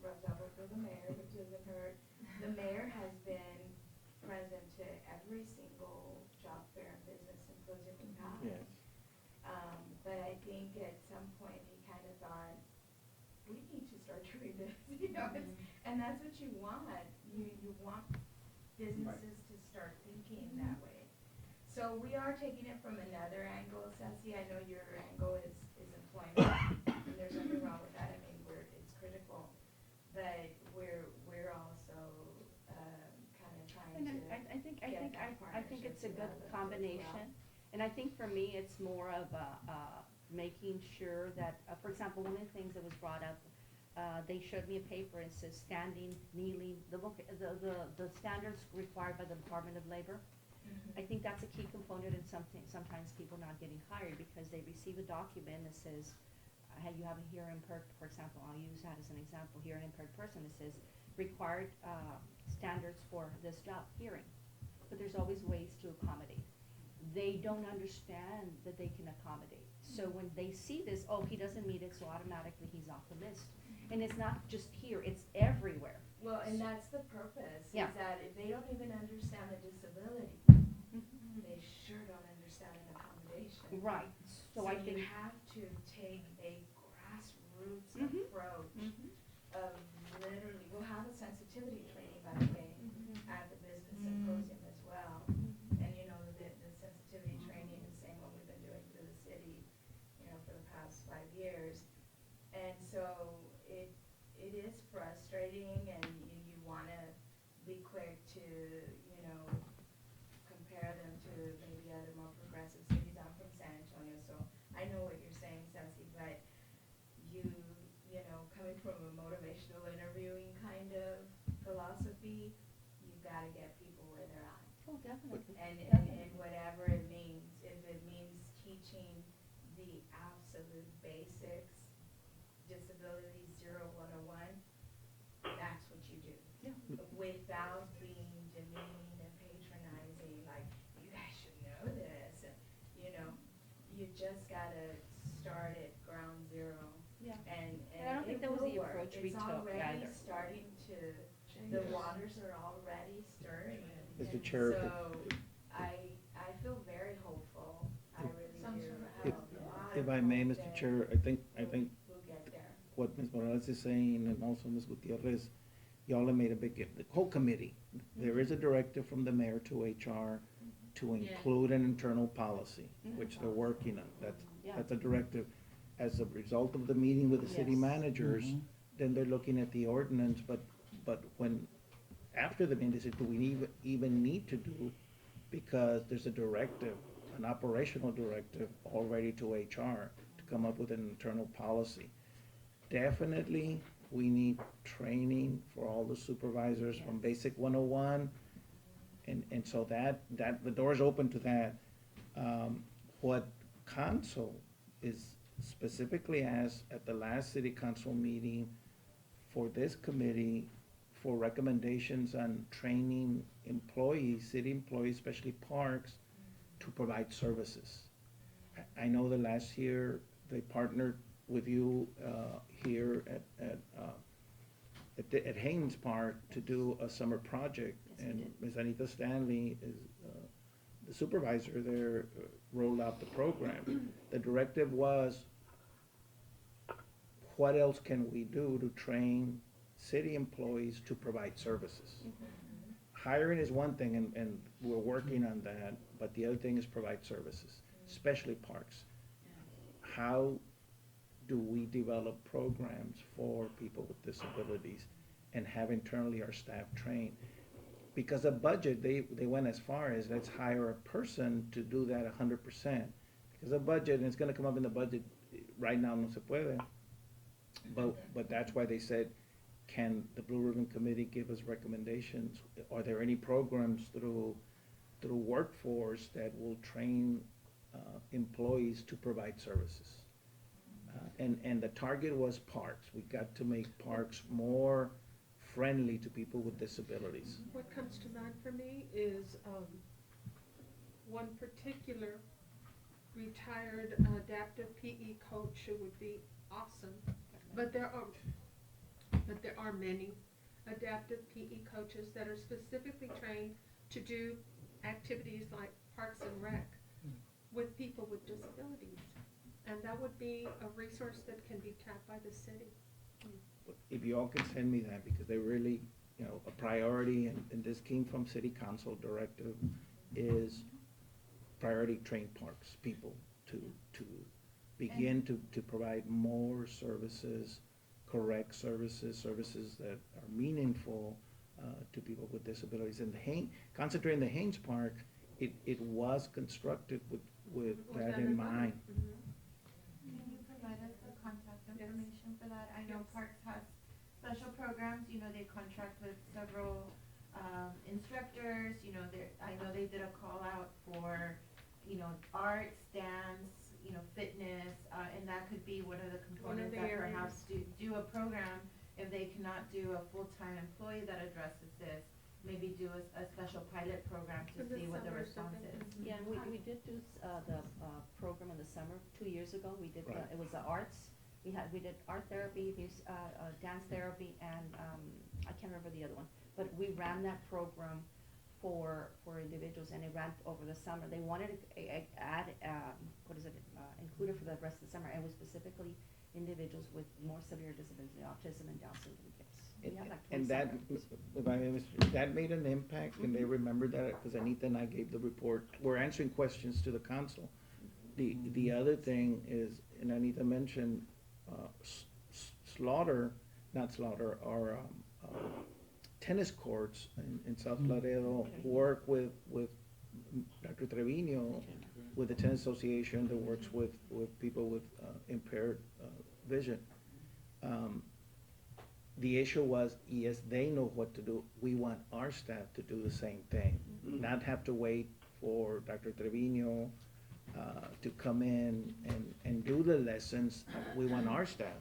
rubs elbow for the mayor, which doesn't hurt. The mayor has been present to every single job fair and business symposium we've had. Yes. But I think at some point he kind of thought, we need to start doing this, and that's what you want. You want businesses to start thinking that way. So we are taking it from another angle, Sassy. I know your angle is employment, and there's nothing wrong with that. I mean, it's critical, but we're also kind of trying And to I think get that I think it's a good partnership together as combination. well. And I think for me, it's more of making sure that, for example, one of the things that was brought up, they showed me a paper, and says standing, kneeling, the standards required by the Department of Labor. I think that's a key component in sometimes people not getting hired, because they receive a document that says, you have a hearing impaired, for example, I'll use that as an example, hearing impaired person, it says required standards for this job, hearing. But there's always ways to accommodate. They don't understand that they can accommodate. So when they see this, oh, he doesn't meet it, so automatically he's off the list. And it's not just here, it's everywhere. Well, and that's the purpose, Yeah. is that if they don't even understand the disability, they sure don't understand an accommodation. Right, so I think. you have to take a grassroots Mhm. approach Mhm. of literally, we'll have a sensitivity training, by the way, at the business symposium as well. And the sensitivity training is the same one we've been doing through the city, for the past 5 years. And so it is frustrating, and you wanna be quick to, compare them to maybe other more progressive cities. I'm from San Antonio, so I know what you're saying, Sassy, but coming from a motivational interviewing kind of philosophy, you gotta get people where they're at. Oh, definitely. And whatever it means, if it means teaching the absolute basics, disability 0101, that's what you do. Yeah. Without being demeaning and patronizing, like, you guys should know this, and, you just gotta start at ground zero. Yeah. And I don't think that was the approach we took It's already either. starting to, the waters are already stirring. Mr. Chair, So, I feel very hopeful, I really do. I have a lot if of I may, hope Mr. that Chair, I think we'll get there. what Ms. Morales is saying, and also Ms. Gutierrez, y'all have made a big, the whole committee, there is a directive from the mayor to HR to include an internal policy, which they're working on. Yeah. That's a directive. As a result of the meeting with the city Yes. managers, then they're looking at the ordinance, but when, after the meeting, they said, do we even need to do? Because there's a directive, an operational directive already to HR to come up with an internal policy. Definitely, we need training for all the supervisors from Basic 101, and so that, the door's open to that. What council is specifically asked at the last city council meeting for this committee for recommendations on training employees, city employees, especially parks, to provide services. I know that last year they partnered with you here at Haynes Park to do a summer project. Yes, we And did. Ms. Anita Stanley is the supervisor there, rolled out the program. The directive was, what else can we do to train city employees to provide services? Hiring is one thing, and we're working on that, but the other thing is provide services, especially parks. How do we develop programs for people with disabilities and have internally our staff trained? Because a budget, they went as far as, let's hire a person to do that 100%. Because a budget, and it's gonna come up in the budget, right now no se puede. But that's why they said, can the Blue Ribbon Committee give us recommendations? Are there any programs through workforce that will train employees to provide services? And the target was parks. We got to make parks more friendly to people with disabilities. What comes to mind for me is, one particular retired adaptive PE coach who would be awesome. But there are many adaptive PE coaches that are specifically trained to do activities like Parks and Rec with people with disabilities. And that would be a resource that can be tapped by the city. If you all can send me that, because they really, a priority, and this came from city council directive, is priority train parks, people to begin to provide more services, correct services that are meaningful to people with disabilities. And concentrating the Haynes Park, it was constructed with that in mind. Can you provide us the contact information for that? I know Parks has special programs, they contract with several instructors, I know they did a call out for, arts, dance, fitness, and that could be one of the components that perhaps do a program if they cannot do a full-time employee that addresses this. Maybe do a special pilot program to see what the response is. Yeah, we did do the program in the summer 2 years ago. We did Right. it was the arts. We did art therapy, dance therapy, and I can't remember the other one. But we ran that program for individuals, and it ran over the summer. They wanted to add include it for the rest of the summer, and it was specifically individuals with more severe disabilities, autism and Down syndrome kids. We have like And 20 that, programs. if I may, that made an impact, and they remembered that, because Anita and I gave the report. We're answering questions to the council. The other thing is, and Anita mentioned, our tennis courts in South Laredo work with Dr. Trevino, with the tennis association that works with people with impaired vision. The issue was, yes, they know what to do. We want our staff to do the same thing, not have to wait for Dr. Trevino to come in and do the lessons. We want our staff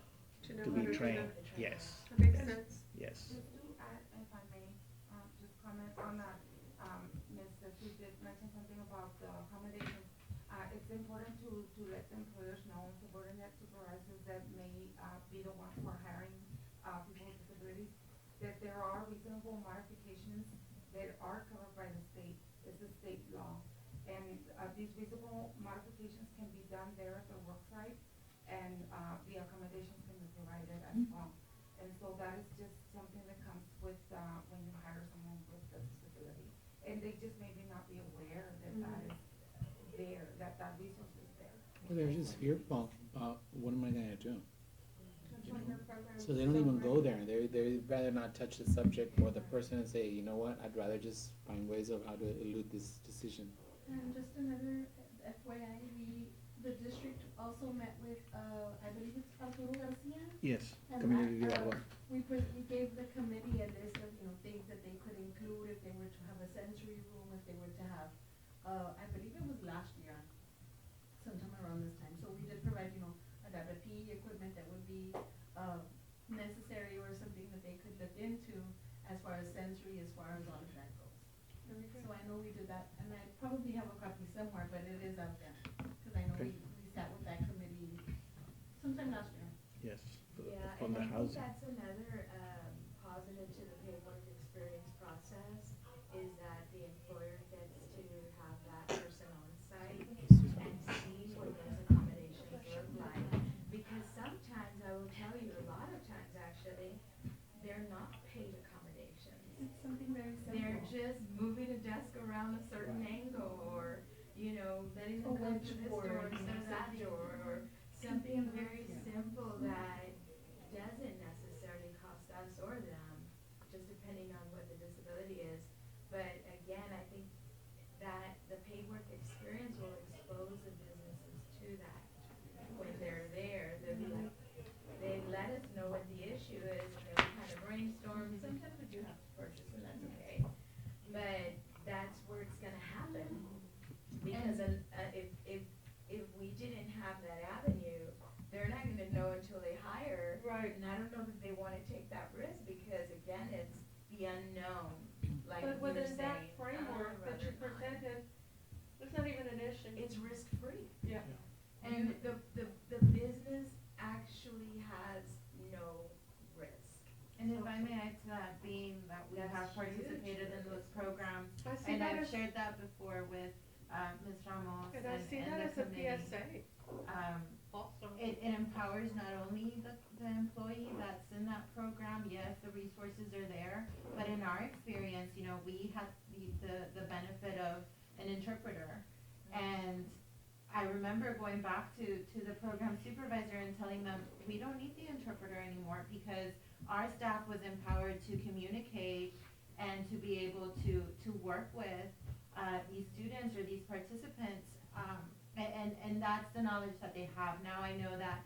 to be trained. Yes. That makes sense. Yes. Just to add, if I may, just comment on that, Ms. She did mention something about the accommodations. It's important to let the employers know, subordinate supervisors that may be the ones who are hiring people with disabilities, that there are reasonable modifications that are covered by the state. It's a state law. And these reasonable modifications can be done there at the work site, and the accommodations can be provided as well. And so that is just something that comes with when you hire someone with a disability. And they just maybe not be aware that that is there, that resource is there. Well, they're just fearful about, what am I gonna do? So they don't even go there. They'd rather not touch the subject or the person and say, you know what, I'd rather just find ways of how to elude this decision. And just another FYI, the district also met with, I believe it's Arturo Garcia. Yes, And community that, dialogue. we gave the committee a list of, things that they could include if they were to have a sensory room, if they were to have, I believe it was last year, sometime around this time. So we did provide, a PE equipment that would be, necessary or something that they could look into as far as sensory, as far as all of that goes. So I know we did that, and I probably have a copy somewhere, but it is out there, because I know Okay. we sat with that committee sometime last year. Yes, Yeah, from and the I think housing. that's another positive to the pay work experience process, is that the employer gets to have that person on site and see what those accommodations look like. Because sometimes, I will tell you, a lot of times actually, they're not paid accommodations. It's something very simple. They're just moving a desk around a certain angle, or, letting them come to this door instead of that door, or something very simple that doesn't necessarily cost us or them, just depending on what the disability is. But again, I think that the paid work experience will expose the businesses to that. When they're there, they'll be like, they let us wanna take that risk, because again, it's the unknown, like But you're within that saying. framework that you rather not. presented, it's not even an issue. It's risk-free. Yeah. And the business actually has no risk. And if I may add to that, being that we That's have participated in huge for those business. programs, I see and that I've as, shared that before with, Ms. Ramos and I see and that the as a committee. PSA also. It empowers not only the employee that's in that program, yes, the resources are there, but in our experience, you know, we had the benefit of an interpreter. And I remember going back to the program supervisor and telling them, we don't need the interpreter anymore, because our staff was empowered to communicate and to be able to work with these students or these participants, and that's the knowledge that they have. Now I know that,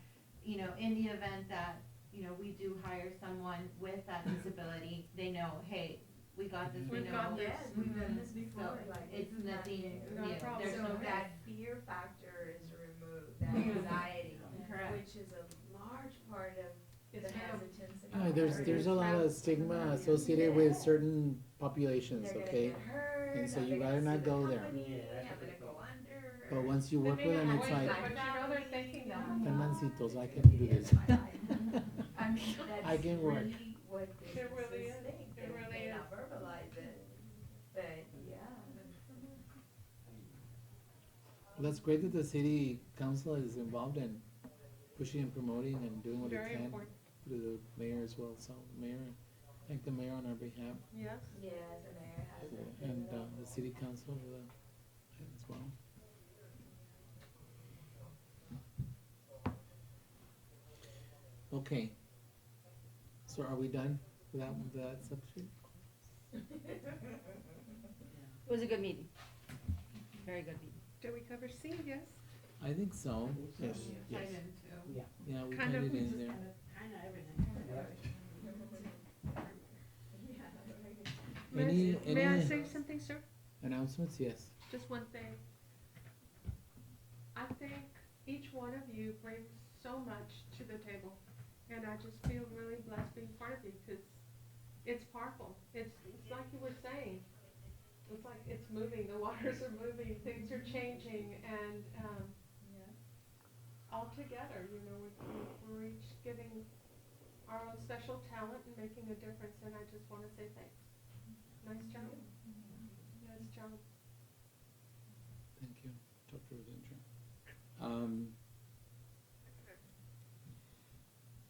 you know, in the event that, you know, we do hire someone with that disability, they know, hey, we got this, we We've know. got this. Yes, we've done this before, So like. it's isn't that nothing new? No new. problem. There's So no risk. that fear factor is removed, that anxiety, Correct. which is a large part of the It's real. hesitance. and There's a lot of stigma associated with certain populations, They're gonna okay? get hurt, And so are you they rather gonna not sue the go there. company, Yeah. I'm gonna go under. But once you They work may with them, not it's voice it, like, but you know they're thinking that. ten mancitos, I can do this. I mean, I that's can work. really what It really businesses is. think, It they really may is. not verbalize it, but yeah. Well, that's great that the city council is involved in pushing and promoting and doing what it Very can. important. Through the mayor as well, so mayor, thank the mayor on our behalf, Yes. Yes, the mayor has it. and, the city council, as well. Okay, so are we done with that subject? It was a good meeting. Very good meeting. Did we cover C? Yes. I think so, Yes, yes. Tied into. yeah, we Kind tied of. it in there. Kinda everything. May I say something, sir? Announcements, yes. Just one thing. I think each one of you brings so much to the table, and I just feel really blessed being part of you, because it's powerful. It's like you were saying, it's like it's moving, the waters are moving, things are changing, and all together, you know, we're each giving our own special talent and making a difference, and I just want to say thanks. Nice job. Nice job. Thank you, Dr. Rudendra.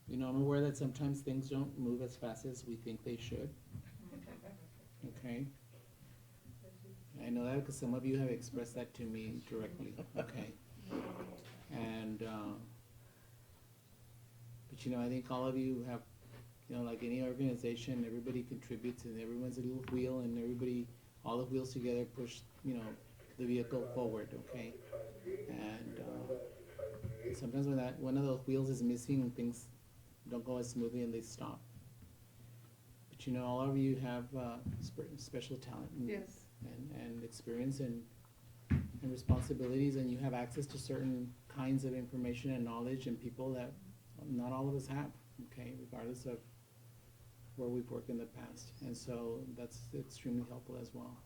You know, I'm aware that sometimes things don't move as fast as we think they should. Okay? I know that because some of you have expressed that to me directly, okay? And, but you know, I think all of you have, you know, like any organization, everybody contributes and everyone's a little wheel and everybody, all the wheels together push, you know, the vehicle forward, okay? And sometimes when one of those wheels is missing, things don't go as smoothly and they stop. But you know, all of you have special talent and experience and responsibilities, and you have access to certain kinds of information and knowledge and people that not all of us have, okay, regardless of where we've worked in the past. And so that's extremely helpful as well.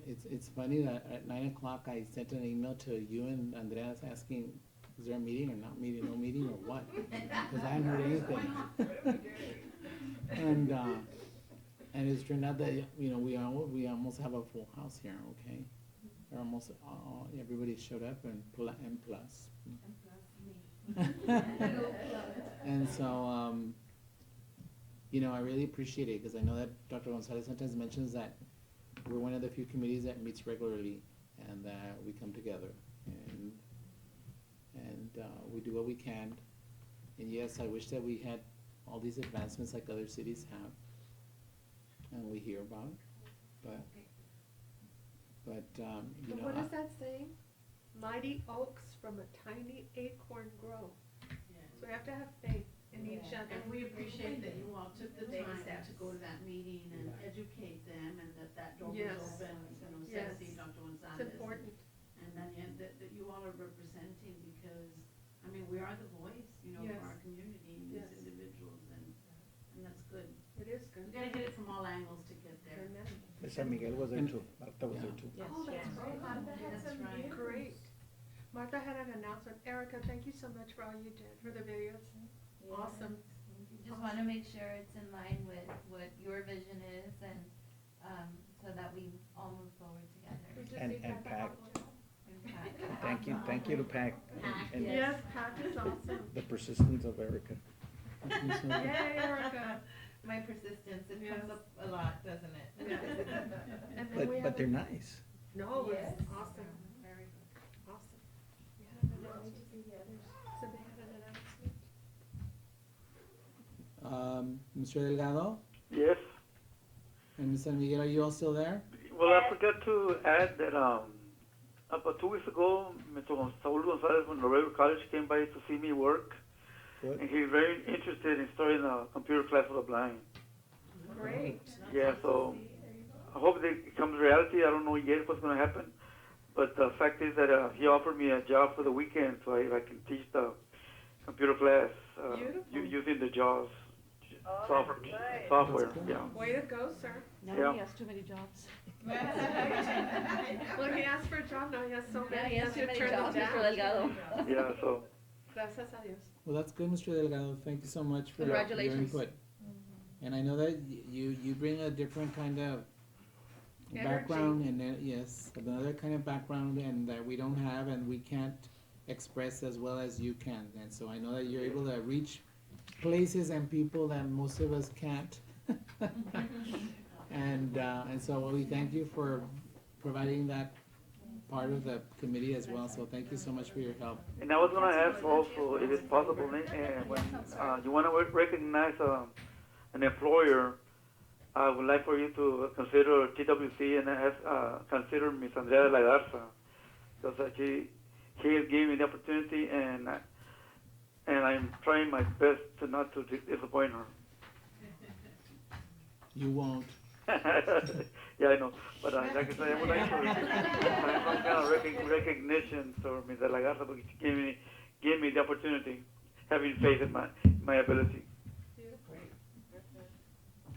It's funny that at 9 o'clock I sent an email to you and Andreas asking, is there a meeting or not meeting, no meeting or what? Because I hadn't heard anything. And it's turned out that, you know, we almost have a full house here, okay? Or almost everybody showed up and plus. And so, you know, I really appreciate it because I know that Dr. Gonzalez sometimes mentions that we're one of the few committees that meets regularly and that we come together and we do what we can. And yes, I wish that we had all these advancements like other cities have and we hear about, but you know. What is that saying? Mighty oaks from a tiny acorn grow. So we have to have faith in each other. And we appreciate that you all took the Baby time steps. to go to that meeting and educate them, and that door was Yes. open, you know, Yes. Ceci, Dr. Gonzalez. It's important. And then that you all are representing, because, I mean, we are the voice, you know, Yes. for our community, Yes. these individuals, and good. You gotta hit it from all angles to get there. Miss San Miguel was there too, Martha was there too. Oh, that's great. Martha had some That's great. Martha had an announcement. Erica, thank you so much for all you did for the videos. Awesome. Just wanna make sure it's in line with what your vision is and, so that we all move forward together. And Pac, And thank you to Pac. And Yes, Pat is awesome. the persistence of Erica. Yay, Erica. My persistence, it Yes. comes up a lot, doesn't it? Yeah. And then we have But they're nice. No, Yes. it's awesome. Very good. Awesome. We had an announcement. So they had an announcement. Mr. Delgado Yes. and Ms. San Miguel, are you all still there? Well, I forgot to add that about 2 weeks ago, Mr. Saul Gonzalez from Laredo College came by to see me work, Good. and he's very interested in starting a computer class for the blind. Great. Yeah, so I hope that it becomes reality. I don't know yet what's going to happen, but the fact is that he offered me a job for the weekend, so I can teach the computer class using the JAWS software. Yeah. Way to go, sir. Now Yeah. he has too many jobs. Well, he asked for a job, now he has so many. He has too many Turn them jobs, down. Mr. Delgado. Yeah, so Gracias a Dios. Well, that's good, Mr. Delgado. Thank you so much for your Congratulations. input. And I know that you bring a different kind of background and yes, another kind of background and that we don't have and we can't express as well as you can. And so I know that you're able to reach places and people that most of us can't. And so we thank you for providing that part of the committee as well. So thank you so much for your help. and I was going to ask also if it's possible when you want to recognize an employer, I would like for you to consider TWC and consider Miss Andrea de la Garza, because she has given me the opportunity and I'm trying my best to not to disappoint her. You won't. Yeah, I know, but like I said, I would like to some kind of recognition for Miss de la Garza because she gave me the opportunity, having faith in my ability.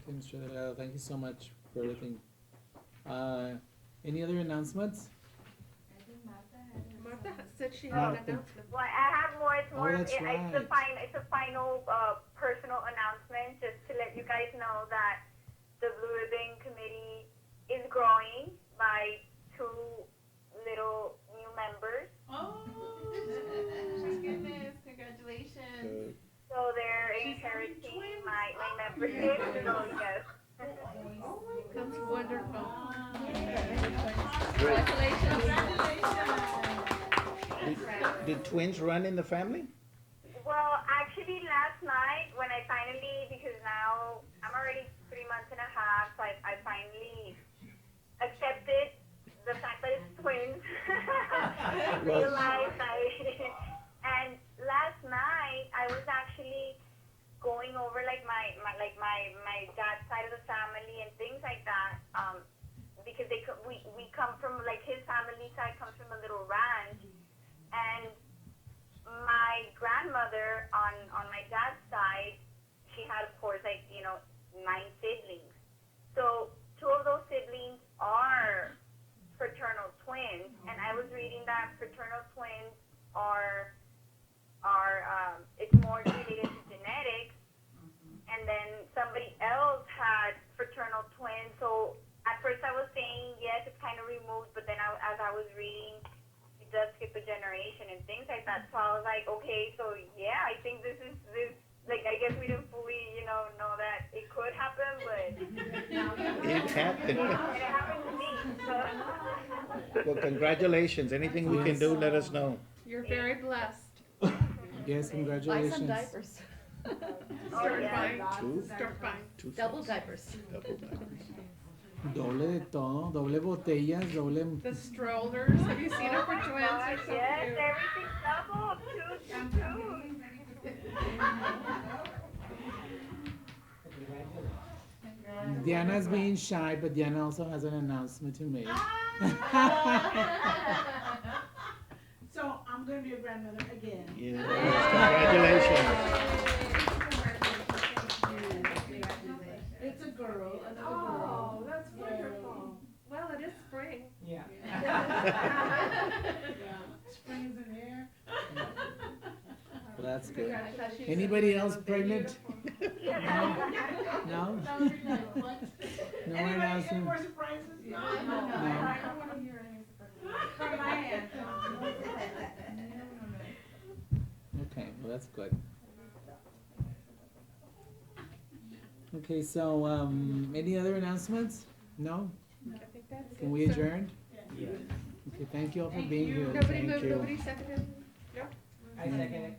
Okay, Mr. Delgado, thank you so much for everything. Any other announcements? Martha said she had an Martha. announcement. Well, I have more. It's more. that's It's right. a final personal announcement, just to let you guys know that the Blue Ribbon Committee is growing by 2 little new members. Oh, my goodness, congratulations. Good. So they're inheriting my membership. So yes. That's wonderful. Did twins run in the family? Well, actually, last night when I finally, because now I'm already 3 months and a half, so I finally accepted the fact that it's twins. Realized and last night I was actually going over like my dad's side of the family and things like that. Because we come from, like, his family side comes from a little ranch, and my grandmother on my dad's side, she had, of course, 9 siblings. So 2 of those siblings are fraternal twins, and I was reading that fraternal twins are it's more related to genetics, and then somebody else had fraternal twins. So at first I was saying yes, it's kind of removed, but then as I was reading, it does skip a generation and things like that. So I was like, okay, so yeah, I think this. Like, I guess we didn't fully, know that it could happen, but It happened. it happened to me. So. Well, congratulations. Anything we can do, let us know. You're very blessed. Yes, Buy congratulations. some diapers. Start buying. Two? Start buying. Two Double sets. diapers. Double diapers. Doble de todo, doble botellas, doble. The strollers, have you seen them for twins? They're so Yes, cute. everything's double. Two. Diana's being shy, but Diana also has an announcement to make. So I'm gonna be a grandmother again. Yes, congratulations. It's a Springs in hair. Well, that's good. Congratulations. Anybody else pregnant? No? No? That would be like, what? No one Anybody, else? any more surprises? No, No. I don't wanna hear any surprises. From my end. No. Okay, well, that's good. Okay, so, any other announcements? No? I think that's it. Can we So- adjourn? Yes. Okay, thank you all for Thank being you. here. Nobody Thank moved, you. nobody seconded? No? I second it.